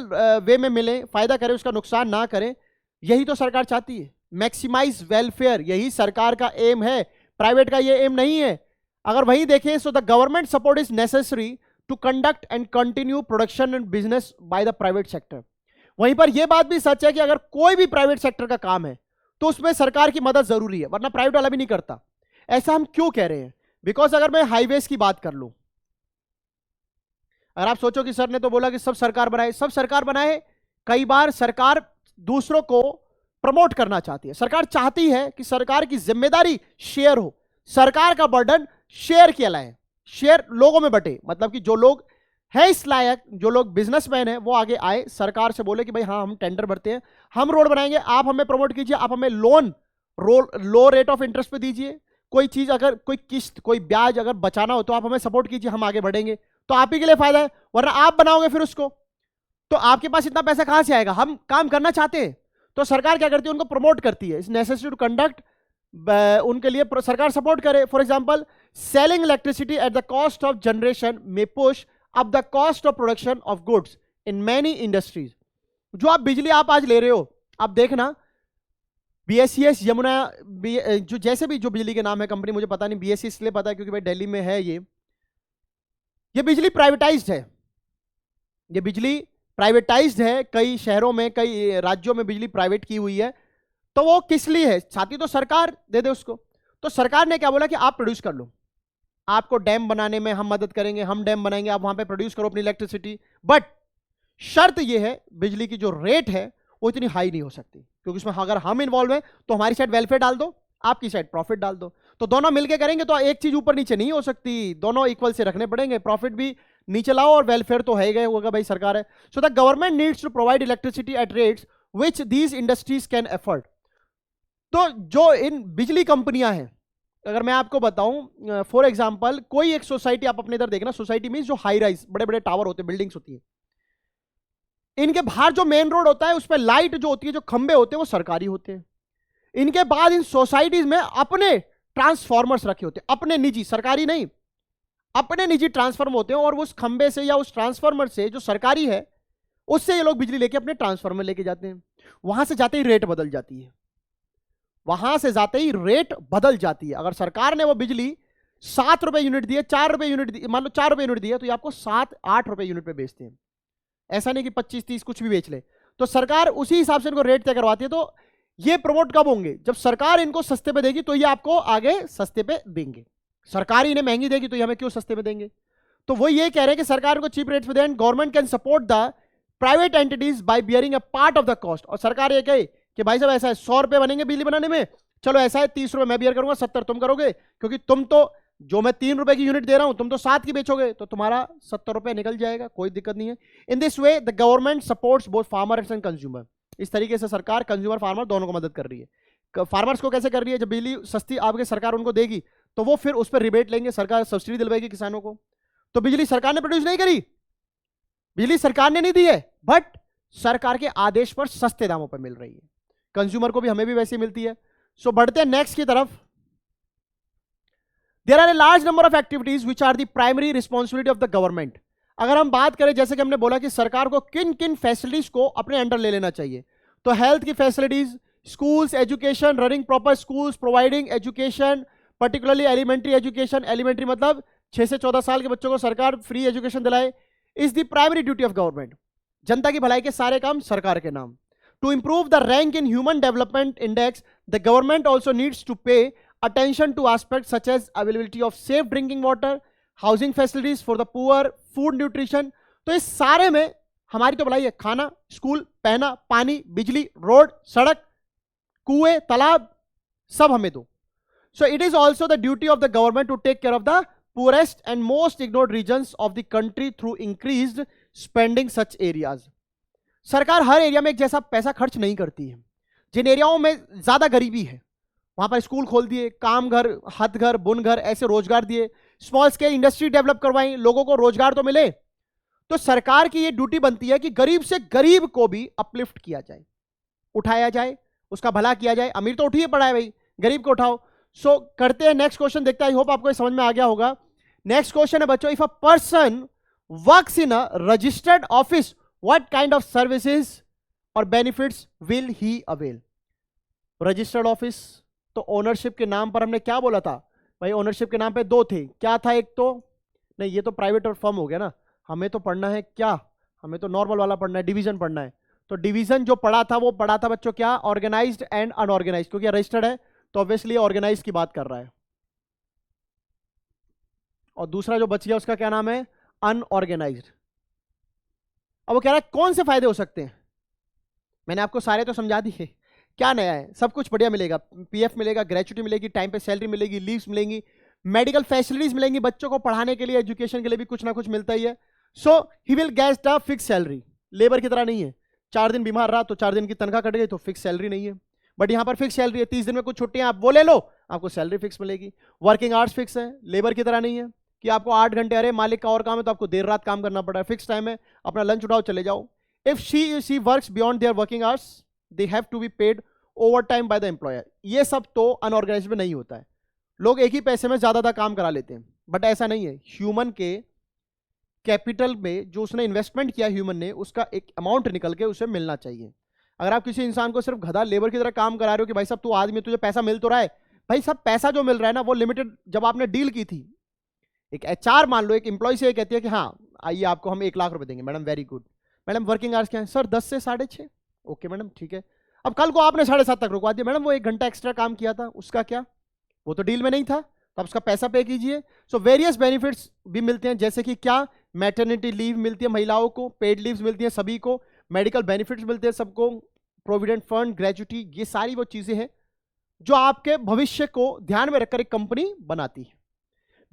वे में मिले, फायदा करे, उसका नुकसान ना करें, यही तो सरकार चाहती है। मैक्सिमाइज वेलफेयर, यही सरकार का एम है, प्राइवेट का ये एम नहीं है। अगर वही देखें, so the government support is necessary to conduct and continue production and business by the private sector. वहीं पर यह बात भी सच है कि अगर कोई भी प्राइवेट सेक्टर का काम है तो उसमें सरकार की मदद जरूरी है, वरना प्राइवेट वाला भी नहीं करता। ऐसा हम क्यों कह रहे हैं? बिकॉज अगर मैं हाईवेज की बात कर लूं, अगर आप सोचो कि सर ने तो बोला कि सब सरकार बनाए, सब सरकार बनाए, कई बार सरकार दूसरों को प्रमोट करना चाहती है। सरकार चाहती है कि सरकार की जिम्मेदारी शेयर हो, सरकार का बर्डन शेयर किया लाए, शेयर लोगों में बटे। मतलब कि जो लोग हैं इस लायक, जो लोग बिजनेसमैन हैं, वो आगे आए, सरकार से बोले कि भाई हाँ हम टेंडर भरते हैं, हम रोड बनाएंगे, आप हमें प्रमोट कीजिए, आप हमें loan low rate of interest पे दीजिए, कोई चीज अगर कोई किस्त, कोई ब्याज अगर बचाना हो तो आप हमें सपोर्ट कीजिए, हम आगे बढ़ेंगे। तो आप ही के लिए फायदा है, वरना आप बनाओगे फिर उसको तो आपके पास इतना पैसा कहां से आएगा? हम काम करना चाहते हैं तो सरकार क्या करती है? उनको प्रमोट करती है। इट्स नेसेसरी टू कंडक्ट, उनके लिए सरकार सपोर्ट करे। For example, selling electricity at the cost of generation में push up the cost of production of goods in many industries. जो आप बिजली आप आज ले रहे हो, आप देखना BSES, यमुना, जो जैसे भी जो बिजली के नाम है कंपनी, मुझे पता नहीं, BSES इसलिए पता है क्योंकि भाई दिल्ली में है ये बिजली प्राइवेटाइज्ड है, ये बिजली प्राइवेटाइज्ड है। कई शहरों में, कई राज्यों में बिजली प्राइवेट की हुई है। तो वो किस लिए है? छाती तो सरकार दे दे उसको। तो सरकार ने क्या बोला कि आप प्रोड्यूस कर लो, आपको डैम बनाने में हम मदद करेंगे, हम डैम बनाएंगे, आप वहां पे प्रोड्यूस करो अपनी इलेक्ट्रिसिटी। बट शर्त ये है, बिजली की जो रेट है वो इतनी हाई नहीं हो सकती, क्योंकि उसमें अगर हम इन्वॉल्व हैं तो हमारी साइड वेलफेयर डाल दो, आपकी साइड प्रॉफिट डाल दो, तो दोनों मिलके करेंगे तो एक चीज ऊपर नीचे नहीं हो सकती, दोनों इक्वल से रखने पड़ेंगे। प्रॉफिट भी नीचे लाओ और वेलफेयर तो है गए होगा, भाई सरकार है। So the government needs to provide electricity at rates which these industries can afford. तो जो इन बिजली कंपनियां हैं, अगर मैं आपको बताऊं, फॉर एग्जांपल, कोई एक सोसाइटी आप अपने इधर देखना, सोसाइटी मींस जो हाई राइज, बड़े बड़े टावर होते हैं, बिल्डिंग्स होती है, इनके बाहर जो मेन रोड होता है उस पर लाइट जो होती है, जो खंबे होते हैं, वो सरकारी होते हैं। इनके बाद इन सोसाइटीज में अपने ट्रांसफार्मर्स रखे होते हैं, अपने निजी, सरकारी नहीं, अपने निजी ट्रांसफार्मर होते हैं, और उस खंबे से या उस ट्रांसफार्मर से जो सरकारी है उससे ये लोग बिजली लेके अपने ट्रांसफार्मर लेके जाते हैं। वहां से जाते ही रेट बदल जाती है, वहां से जाते ही रेट बदल जाती है। अगर सरकार ने वो बिजली 7 रुपए यूनिट दिए, 4 रुपए यूनिट दिए, मान लो 4 रुपए यूनिट दिए, तो ये आपको 7-8 रुपए यूनिट पे बेचते हैं। ऐसा नहीं कि 25-30 कुछ भी बेच ले, तो सरकार उसी हिसाब से इनको रेट तय करवाती है। तो ये प्रमोट कब होंगे? जब सरकार इनको सस्ते पे देगी तो ये आपको आगे सस्ते पे देंगे। सरकार ही इन्हें महंगी देगी तो ये हमें क्यों सस्ते में देंगे? तो वो ये कह रहे हैं कि सरकार को चीप रेट्स पे दें, government can support the private entities by bearing a part of the cost. और सरकार ये कहे कि भाई साहब ऐसा है, 100 रुपए बनेंगे बिजली बनाने में, चलो ऐसा है 30 रुपए मैं बियर करूंगा, 70 तुम करोगे, क्योंकि तुम तो जो मैं 3 रुपए की यूनिट दे रहा हूं, तुम तो 7 की बेचोगे, तो तुम्हारा 70 रुपए निकल जाएगा, कोई दिक्कत नहीं है। In this way the government supports both farmers and consumer. इस तरीके से सरकार कंज्यूमर फार्मर दोनों को मदद कर रही है। फार्मर्स को कैसे कर रही है? जब बिजली सस्ती आपके सरकार उनको देगी तो वो फिर उस पर रिबेट लेंगे, सरकार सब्सिडी दिलवाएगी किसानों को। तो बिजली सरकार ने प्रोड्यूस नहीं करी, बिजली सरकार ने नहीं दी है, बट सरकार के आदेश पर सस्ते दामों पर मिल रही है, कंज्यूमर को भी, हमें भी वैसे मिलती है। सो बढ़ते हैं नेक्स्ट की तरफ। There are a large number of activities which are the primary responsibility of the government. अगर हम बात करें, जैसे कि हमने बोला कि सरकार को किन किन फैसिलिटीज को अपने अंडर ले लेना चाहिए, तो हेल्थ की facilities, schools, education, running proper schools, providing education, particularly elementary education, elementary मतलब 6 से 14 साल के बच्चों को सरकार फ्री एजुकेशन दिलाए, is the primary duty of government. जनता की भलाई के सारे काम सरकार के नाम। To improve the rank in human development index, the government also needs to pay attention to aspects such as availability of safe drinking water, housing facilities for the poor, food nutrition। तो इस सारे में हमारी तो भलाई है, खाना, school, पहना, पानी, बिजली, रोड, सड़क, कुएं, तालाब, सब हमें दो। So it is also the duty of the government to take care of the poorest and most ignored regions of the country through increased spending such areas. सरकार हर एरिया में एक जैसा पैसा खर्च नहीं करती है। जिन एरियाओं में ज्यादा गरीबी है वहां पर स्कूल खोल दिए, काम घर, हथ घर, बुन घर, ऐसे रोजगार दिए, स्मॉल स्केल इंडस्ट्री डेवलप करवाई, लोगों को रोजगार तो मिले। तो सरकार की ये ड्यूटी बनती है कि गरीब से गरीब को भी अपलिफ्ट किया जाए, उठाया जाए, उसका भला किया जाए। अमीर तो उठिए पड़ा है भाई, गरीब को उठाओ। सो करते हैं नेक्स्ट क्वेश्चन, देखते हैं, आई होप आपको समझ में आ गया होगा। नेक्स्ट क्वेश्चन है बच्चों, if a person works in a registered office, what kind of services और benefits will he avail? Registered office, तो ओनरशिप के नाम पर हमने क्या बोला था भाई? ओनरशिप के नाम पे 2 थे, क्या था? एक तो नहीं, ये तो प्राइवेट और फर्म हो गया ना, हमें तो पढ़ना है क्या? हमें तो नॉर्मल वाला पढ़ना है, डिवीजन पढ़ना है। तो डिवीजन जो पढ़ा था वो पढ़ा था बच्चों क्या? ऑर्गेनाइज्ड एंड अनऑर्गेनाइज्ड, क्योंकि रजिस्टर्ड है तो ऑब्वियसली ऑर्गेनाइज की बात कर रहा है। और दूसरा जो बच गया उसका क्या नाम है? अनऑर्गेनाइज्ड। अब वो कह रहा है कौन से फायदे हो सकते हैं? मैंने आपको सारे तो समझा दिए, क्या नया है? सब कुछ बढ़िया मिलेगा, पीएफ मिलेगा, ग्रेचुटी मिलेगी, टाइम पे सैलरी मिलेगी, लीव्स मिलेंगी, मेडिकल फैसिलिटीज मिलेंगी, बच्चों को पढ़ाने के लिए, एजुकेशन के लिए भी कुछ ना कुछ मिलता ही है। So he will get a fix salary. Labour की तरह नहीं है, 4 दिन बीमार रहा तो 4 दिन की तनख्वाह कट गई तो फिक्स सैलरी नहीं है, बट यहां पर फिक्स सैलरी है। 30 दिन में कुछ छुट्टियां आप वो ले लो, आपको सैलरी फिक्स मिलेगी। वर्किंग आवर्स फिक्स है, लेबर की तरह नहीं है कि आपको 8 घंटे, अरे मालिक का और काम है तो आपको देर रात काम करना पड़ा है। फिक्स टाइम है, अपना लंच उठाओ चले जाओ। If she works beyond their working hours, they have to be paid over time by the employer. ये सब तो अनऑर्गेनाइज्ड में नहीं होता है, लोग एक ही पैसे में ज्यादा काम करा लेते हैं, बट ऐसा नहीं है। ह्यूमन के कैपिटल में जो उसने इन्वेस्टमेंट किया ह्यूमन ने, उसका एक अमाउंट निकल के उसे मिलना चाहिए। अगर आप किसी इंसान को सिर्फ गधा लेबर की तरह काम करा रहे हो कि भाई साहब तू आदमी, तुझे पैसा मिल तो रहा है, भाई साहब पैसा जो मिल रहा है ना वो लिमिटेड। जब आपने डील की थी, एक एचआर मान लो एक एम्प्लॉय से कहती है कि हाँ आइए आपको हम 1 लाख रुपए देंगे, madam very good, madam working hours क्या है सर? 10 से 6:30। ओके मैडम ठीक है। अब कल को आपने 7:30 तक रुकवा दिया, मैडम वो 1 घंटा एक्स्ट्रा काम किया था उसका क्या? वो तो डील में नहीं था, तो आप उसका पैसा पे कीजिए। सो वेरियस बेनिफिट्स भी मिलते हैं, जैसे कि क्या? मैटरनिटी लीव मिलती है महिलाओं को, पेड लीव्स मिलती है सभी को, मेडिकल बेनिफिट्स मिलते हैं सबको, प्रोविडेंट फंड, ग्रेचुटी, ये सारी वो चीजें हैं जो आपके भविष्य को ध्यान में रखकर एक कंपनी बनाती है।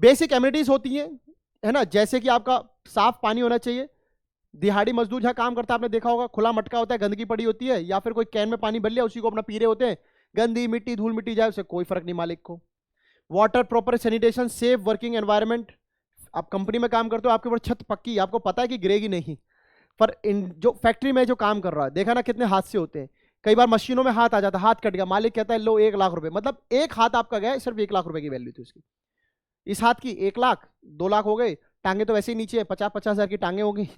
बेसिक एमिनिटीज होती हैं, है ना, जैसे कि आपका साफ पानी होना चाहिए। दिहाड़ी मजदूर जहां काम करता है आपने देखा होगा, खुला मटका होता है, गंदगी पड़ी होती है, या फिर कोई कैन में पानी भर लिया उसी को अपना पी रहे होते हैं, गंदी मिट्टी धूल मिट्टी जाए उसे कोई फर्क नहीं मालिक को। Water proper sanitation, safe working environment. आप कंपनी में काम करते हो, आपके ऊपर छत पक्की, आपको पता है कि गिरेगी नहीं, पर जो फैक्ट्री में जो काम कर रहा है, देखा ना कितने हादसे होते हैं। कई बार मशीनों में हाथ आ जाता है, हाथ कट गया, मालिक कहता है लो 1 लाख रुपए, मतलब एक हाथ आपका गया, सिर्फ 1 लाख रुपए की वैल्यू थी उसकी। इस हाथ की 1 लाख, 2 लाख हो गए, टांगे तो वैसे ही नीचे है, 50-50 हजार की टांगे हो गई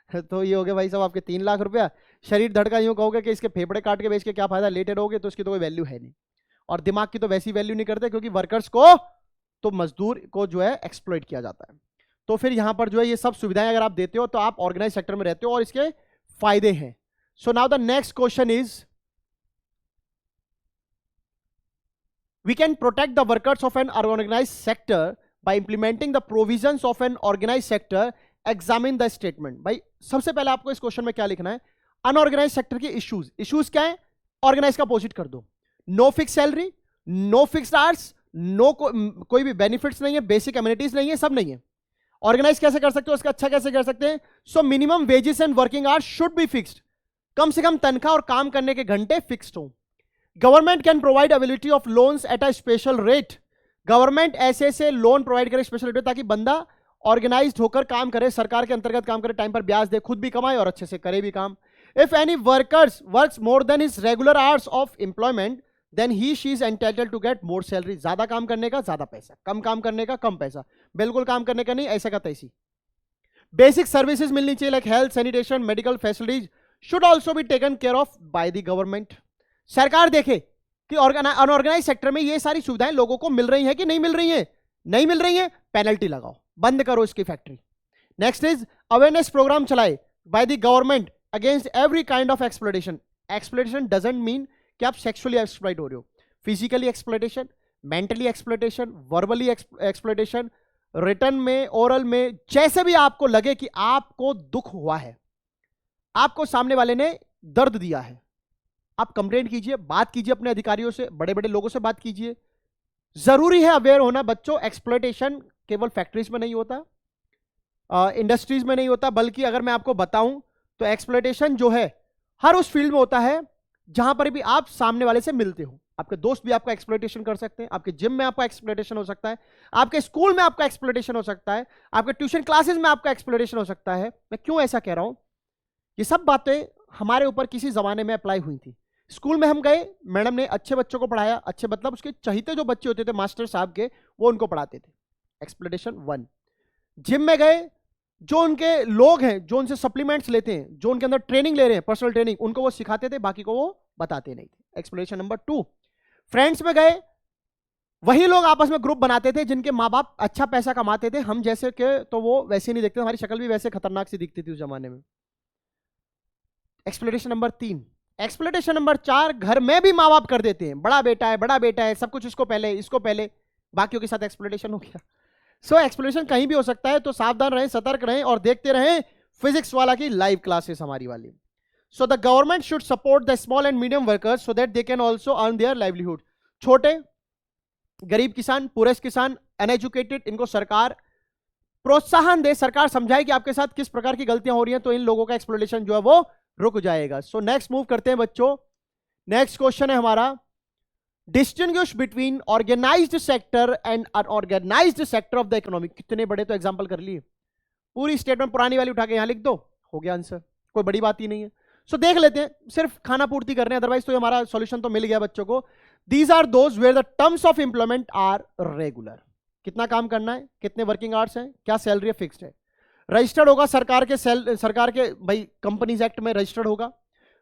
तो ये हो गया भाई साहब आपके 3 लाख रुपया। शरीर धड़का यूं कहोगे कि इसके फेफड़े काट के बेच के क्या फायदा, लेटे रहोगे तो इसकी तो कोई वैल्यू है नहीं। और दिमाग की तो वैसी वैल्यू नहीं करते, क्योंकि वर्कर्स को तो मजदूर को जो है एक्सप्लॉइट किया जाता है। तो फिर यहां पर जो है ये सब सुविधाएं अगर आप देते हो तो आप ऑर्गेनाइज सेक्टर में रहते हो और इसके फायदे हैं। So now the next question is, we can protect the workers of an unorganized sector by implementing the provisions of an organized sector, examine the statement। भाई सबसे पहले आपको इस क्वेश्चन में क्या लिखना है? अनऑर्गेनाइज सेक्टर के इश्यूज क्या है? ऑर्गेनाइज का अपोजिट कर दो। No fix salary, no fixed hours, कोई भी बेनिफिट्स नहीं है, बेसिक एमिनिटीज नहीं है, सब नहीं है। ऑर्गेनाइज कैसे कर सकते हो, उसका अच्छा कैसे कर सकते हैं? So minimum wages and working hours should be fixed, कम से कम तनख्वाह और काम करने के घंटे फिक्स्ड हो। Government can provide availability of loans at a special rate, government ऐसे ऐसे लोन प्रोवाइड करे स्पेशल रेट, ताकि बंदा ऑर्गेनाइज्ड होकर काम करे, सरकार के अंतर्गत काम करे, टाइम पर ब्याज दे, खुद भी कमाए और अच्छे से करे भी काम। If any workers works more than his regular hours of employment then he she is entitled to get more salary, ज्यादा काम करने का ज्यादा पैसा, कम काम करने का कम पैसा, बिल्कुल काम करने का नहीं, ऐसा का तैसी। बेसिक सर्विसेज मिलनी चाहिए like health, sanitation, medical facilities should also be taken care of bye the government. सरकार देखे कि अनऑर्गेनाइज सेक्टर में ये सारी सुविधाएं लोगों को मिल रही हैं कि नहीं मिल रही हैं, नहीं मिल रही हैं, पेनल्टी लगाओ, बंद करो इसकी factory. Next is awareness program चलाए by the government against every kind of exploitation. Exploitation doesn't mean कि आप सेक्सुअली एक्सप्लॉइट हो रहे हो, physically exploitation, mentally exploitation, verbally exploitation, return में, ओरल में, जैसे भी आपको लगे कि आपको दुख हुआ है, आपको सामने वाले ने दर्द दिया है, आप कंप्लेंट कीजिए, बात कीजिए अपने अधिकारियों से, बड़े बड़े लोगों से बात कीजिए। जरूरी है अवेयर होना बच्चों, एक्सप्लॉयटेशन केवल फैक्ट्रीज में नहीं होता, इंडस्ट्रीज में नहीं होता, बल्कि अगर मैं आपको बताऊं तो एक्सप्लॉयटेशन जो है हर उस फील्ड में होता है जहां पर भी आप सामने वाले से मिलते हो। आपके दोस्त भी आपका एक्सप्लॉयटेशन कर सकते हैं, आपके जिम में आपका एक्सप्लॉयटेशन हो सकता है, आपके स्कूल में आपका एक्सप्लॉयटेशन हो सकता है, आपके ट्यूशन क्लासेस में आपका एक्सप्लॉयटेशन हो सकता है। मैं क्यों ऐसा कह रहा हूं? ये सब बातें हमारे ऊपर किसी जमाने में अप्लाई हुई थी। स्कूल में हम गए, मैडम ने अच्छे बच्चों को पढ़ाया, अच्छे मतलब उसके चहीते जो बच्चे होते थे मास्टर साहब के, वो उनको पढ़ाते थे, एक्सप्लॉयटेशन 1। जिम में गए, जो उनके लोग हैं, जो उनसे सप्लीमेंट्स लेते हैं, जो उनके अंदर ट्रेनिंग ले रहे हैं, पर्सनल ट्रेनिंग, उनको वो सिखाते थे, बाकी को वो बताते नहीं थे, एक्सप्लॉयटेशन नंबर 2। फ्रेंड्स में गए, वही लोग आपस में ग्रुप बनाते थे जिनके माँ बाप अच्छा पैसा कमाते थे, हम जैसे के तो वो वैसे नहीं दिखते, हमारी शक्ल भी वैसे खतरनाक सी दिखती थी उस जमाने में, एक्सप्लॉयटेशन नंबर 3। एक्सप्लॉयटेशन नंबर 4, घर में भी माँ बाप कर देते हैं, बड़ा बेटा है, बड़ा बेटा है, सब कुछ इसको पहले, इसको पहले, बाकियों के साथ एक्सप्लॉयटेशन हो गया। सो एक्सप्लॉयटेशन कहीं भी हो सकता है, तो सावधान रहें, सतर्क रहें और देखते रहें फिजिक्स वाला की लाइव क्लासेस हमारी वाली। सो the government should support the small and medium workers so that they can also earn their livelihood. छोटे गरीब किसान, पुअरेस्ट किसान, अनएजुकेटेड, इनको सरकार प्रोत्साहन दे, सरकार समझाए कि आपके साथ किस प्रकार की गलतियां हो रही हैं, तो इन लोगों का एक्सप्लॉयटेशन जो है वो रुक जाएगा। सो नेक्स्ट मूव करते हैं बच्चों। नेक्स्ट क्वेश्चन है हमारा, distinguish between organised sector and unorganised sector of the economy. कितने बड़े तो एग्जांपल कर लिए, पूरी स्टेटमेंट पुरानी वाली उठा के यहां लिख दो, हो गया आंसर, कोई बड़ी बात ही नहीं है। सो देख लेते हैं, सिर्फ खाना पूर्ति कर रहे हैं, अदरवाइज तो हमारा सॉल्यूशन तो मिल गया बच्चों को। These are those where the terms of employment are regular. कितना काम करना है, कितने वर्किंग आवर्स हैं, क्या सैलरी है, फिक्स्ड है, रजिस्टर्ड होगा सरकार के भाई कंपनीज एक्ट में रजिस्टर्ड होगा,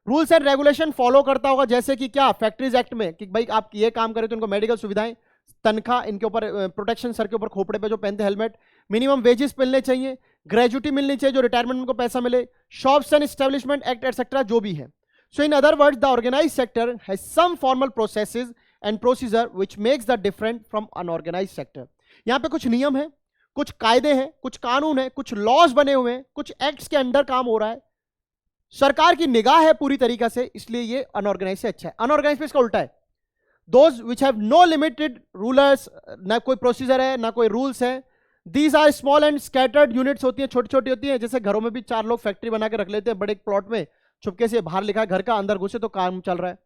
रूल्स एंड रेगुलेशन फॉलो करता होगा, जैसे कि क्या फैक्ट्रीज एक्ट में कि भाई आप ये काम करें तो इनको मेडिकल सुविधाएं, तनख्वाह, इनके ऊपर प्रोटेक्शन, सर के ऊपर खोपड़े पे जो पहनते हेलमेट, मिनिमम वेजेस मिलने चाहिए, ग्रेजुटी मिलनी चाहिए, जो रिटायरमेंट उनको पैसा मिले, shops and establishment act etcetera जो भी है। So in other words the organise sector has some formal processes and procedure which makes the different from unorganise sector. यहाँ पे कुछ नियम है, कुछ कायदे हैं, कुछ कानून है, कुछ लॉज बने हुए हैं, कुछ एक्ट्स के अंडर काम हो रहा है, सरकार की निगाह है पूरी तरीका से, इसलिए ये अनऑर्गेनाइज से अच्छा है। अनऑर्गेनाइज पे इसका उल्टा है, those which have no limited rulers, ना कोई प्रोसीजर है ना कोई रूल्स है। These are small and scattered units होती हैं, छोटी छोटी होती हैं, जैसे घरों में भी 4 लोग फैक्ट्री बना के रख लेते हैं बड़े प्लॉट में, चुपके से बाहर लिखा है घर का, अंदर घुसे तो काम चल रहा है।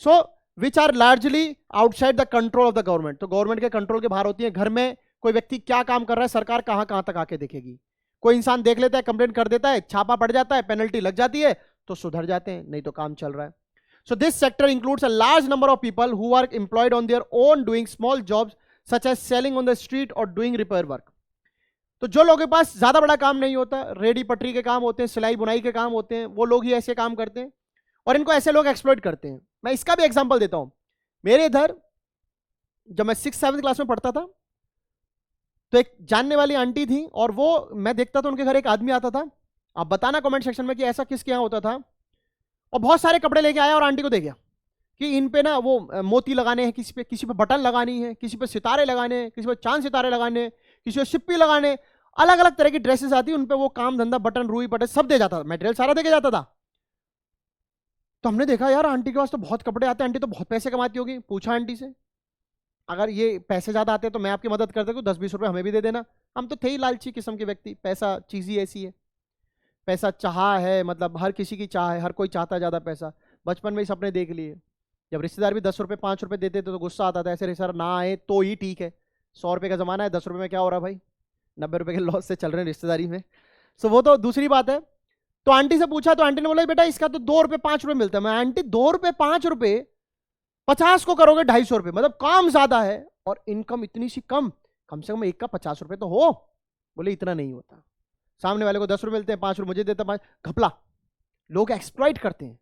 So which are largely outside the control of the government, तो गवर्नमेंट के कंट्रोल के बाहर होती है। घर में कोई व्यक्ति क्या काम कर रहा है, सरकार कहां कहां तक आके देखेगी, कोई इंसान देख लेता है, कंप्लेंट कर देता है, छापा पड़ जाता है, पेनल्टी लग जाती है, तो सुधर जाते हैं, नहीं तो काम चल रहा है। So this sector includes a large number of people who are employed on their own doing small jobs such as selling on the street और डूइंग रिपेयर वर्क। तो जो लोगों के पास ज्यादा बड़ा काम नहीं होता, रेडी पटरी के काम होते हैं, सिलाई बुनाई के काम होते हैं, वो लोग ही ऐसे काम करते हैं और इनको ऐसे लोग एक्सप्लॉइट करते हैं। मैं इसका भी एग्जांपल देता हूं। मेरे इधर जब मैं 6th-7th क्लास में पढ़ता था तो एक जानने वाली आंटी थी और वो मैं देखता था उनके घर एक आदमी आता था, आप बताना कमेंट सेक्शन में कि ऐसा किसके यहाँ होता था, और बहुत सारे कपड़े लेके आया और आंटी को दे गया कि इन पे ना वो मोती लगाने हैं, किसी पे बटन लगानी है, किसी पे सितारे लगाने हैं, किसी पे चांद सितारे लगाने हैं, किसी पे सिप्पी लगाने, अलग अलग तरह की ड्रेसेस आती, उन पे वो काम धंधा बटन रुई बटन सब दे जाता था, मटेरियल सारा दे के जाता था। तो हमने देखा यार आंटी के पास तो बहुत कपड़े आते हैं, आंटी तो बहुत पैसे कमाती होगी। पूछा आंटी से, अगर ये पैसे ज्यादा आते तो मैं आपकी मदद करता हूँ, 10-20 रुपए हमें भी दे देना। हम तो थे ही लालची किस्म के व्यक्ति, पैसा चीज ही ऐसी है, पैसा चाह है, मतलब हर किसी की चाह है, हर कोई चाहता है ज्यादा पैसा। बचपन में ही सपने देख लिए। जब रिश्तेदार भी 10 रुपए 5 रुपए देते थे तो गुस्सा आता था, ऐसे रिश्तेदार ना आए तो ही ठीक है। 100 रुपए का जमाना है, 10 रुपए में क्या हो रहा है भाई, 90 रुपए के लॉस से चल रहे हैं रिश्तेदारी में। सो वो तो दूसरी बात है। तो आंटी से पूछा तो आंटी ने बोला बेटा इसका तो 2 रुपए 5 रुपए मिलता है। मैं आंटी 2 रुपए 5 रुपए 50 को करोगे 250 रुपए, मतलब काम ज्यादा है और इनकम इतनी सी कम से कम एक का 50 रुपए तो हो। बोले इतना नहीं होता, सामने वाले को 10 रुपए मिलते हैं, 5 रुपए मुझे देता, 5 घपला। लोग एक्सप्लॉइट करते हैं।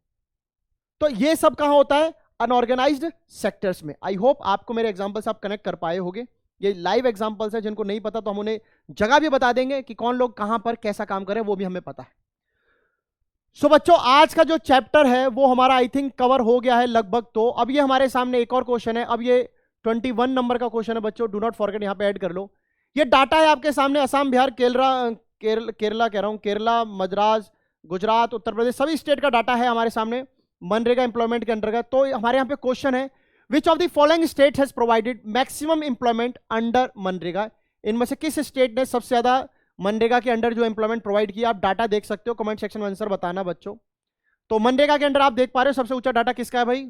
तो ये सब कहां होता है, अनऑर्गेनाइज्ड सेक्टर्स में। आई होप आपको मेरे एग्जांपल्स आप कनेक्ट कर पाए होंगे। ये लाइव एग्जांपल्स है, जिनको नहीं पता तो हम उन्हें जगह भी बता देंगे कि कौन लोग कहां पर कैसा काम करे, वो भी हमें पता है। सो बच्चों आज का जो चैप्टर है वो हमारा आई थिंक कवर हो गया है लगभग। तो अब ये हमारे सामने एक और क्वेश्चन है। अब ये 21 नंबर का क्वेश्चन है बच्चों, डू नॉट फॉरगेट, यहां पे ऐड कर लो। ये डाटा है आपके सामने, असम, बिहार, केरला कह रहा हूं, केरला, मद्रास, गुजरात, उत्तर प्रदेश, सभी स्टेट का डाटा है हमारे सामने मनरेगा एम्प्लॉयमेंट के अंतर्गत। तो हमारे यहाँ पे क्वेश्चन है, which of the following state has provided maximum employment under MNREGA. इनमें से किस स्टेट ने सबसे ज्यादा मनरेगा के अंडर जो एम्प्लॉयमेंट प्रोवाइड किया। आप डाटा देख सकते हो, कमेंट सेक्शन में आंसर बताना बच्चों। तो मनरेगा के अंडर आप देख पा रहे हो सबसे ऊंचा डाटा किसका है भाई।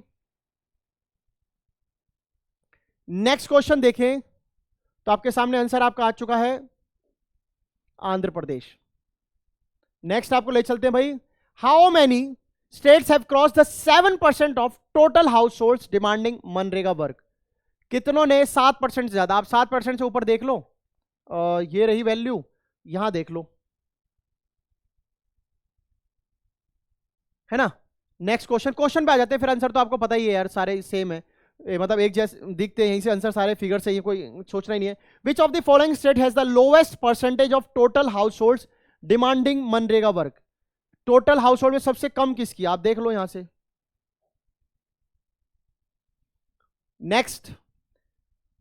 नेक्स्ट क्वेश्चन देखें तो आपके सामने आंसर आपका आ चुका है आंध्र प्रदेश। नेक्स्ट आपको ले चलते हैं भाई, how many states have cross the 7% of total house hold demanding MNREGA work. कितनों ने 7% से ज्यादा, आप 7% से ऊपर देख लो, ये रही वैल्यू, यहां देख लो, है ना। नेक्स्ट क्वेश्चन पे आ जाते हैं, फिर आंसर तो आपको पता ही है यार, सारे सेम है, मतलब एक जैसे दिखते हैं, यहीं से आंसर सारे फिगर से, ये कोई सोचना ही नहीं है। Which of the following state has the lowest percentage of total house hold demanding MNREGA work. Total house hold में सबसे कम किसकी, आप देख लो यहां से। Next,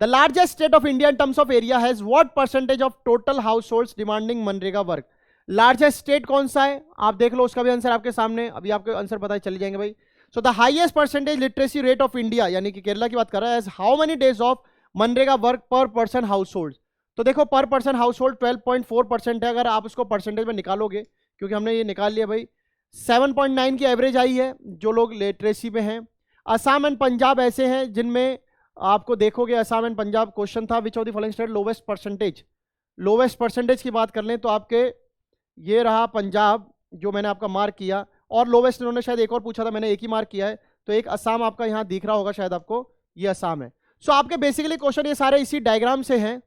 the largest state of India in terms of area has what percentage of total house hold demanding MNREGA work. Largest state कौन सा है आप देख लो, उसका भी आंसर आपके सामने, अभी आपको आंसर पता चल जाएंगे भाई। So the highest percentage literacy rate of India, यानी कि केरला की बात कर रहा है, how many days of MNREGA work पर पर्सन हाउस होल्ड। तो देखो पर पर्सन हाउस होल्ड 12.4% है, अगर आप उसको परसेंटेज में निकालोगे, क्योंकि हमने ये निकाल लिया भाई, 7.9 की एवरेज आई है जो लोग लिटरेसी में हैं। असम एंड पंजाब ऐसे हैं जिनमें आपको देखोगे, असम एंड पंजाब क्वेश्चन था which of the following state lowest percentage. Lowest percentage की बात कर लें तो आपके ये रहा पंजाब जो मैंने आपका मार्क किया, और लोवेस्ट इन्होंने शायद एक और पूछा था, मैंने एक ही मार्क किया है, तो एक असम आपका यहां दिख रहा होगा शायद आपको, ये असम है। सो आपके बेसिकली क्वेश्चन ये सारे इसी डायग्राम से हैं,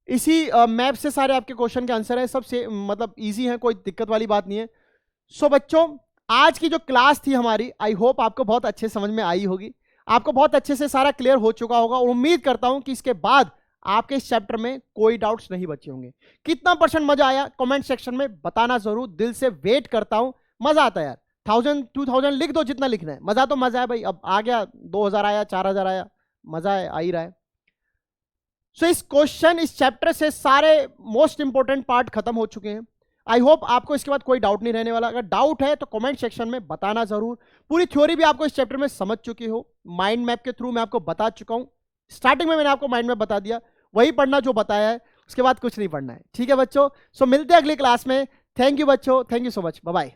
इसी मैप से सारे आपके क्वेश्चन के आंसर है, सबसे मतलब इजी है, कोई दिक्कत वाली बात नहीं है। सो बच्चों आज की जो क्लास थी हमारी, आई होप आपको बहुत अच्छे समझ में आई होगी, आपको बहुत अच्छे से सारा क्लियर हो चुका होगा, और उम्मीद करता हूं कि इसके बाद आपके इस चैप्टर में कोई डाउट्स नहीं बचे होंगे। कितना परसेंट मजा आया कमेंट सेक्शन में बताना जरूर, दिल से वेट करता हूं। मजा आता है यार, 1000 2000 लिख दो जितना लिखना है, मजा तो मजा है भाई। अब आ गया 2000 आया 4000 आया, मजा है, आ ही रहा है। सो इस क्वेश्चन इस चैप्टर से सारे मोस्ट इंपोर्टेंट पार्ट खत्म हो चुके हैं। आई होप आपको इसके बाद कोई डाउट नहीं रहने वाला। अगर डाउट है तो कमेंट सेक्शन में बताना जरूर। पूरी थ्योरी भी आपको इस चैप्टर में समझ चुकी हो, माइंड मैप के थ्रू मैं आपको बता चुका हूं। स्टार्टिंग में मैंने आपको माइंड मैप बता दिया, वही पढ़ना जो बताया है, उसके बाद कुछ नहीं पढ़ना है। ठीक है बच्चों, सो मिलते हैं अगली क्लास में। थैंक यू बच्चों, thank you so much, bye bye.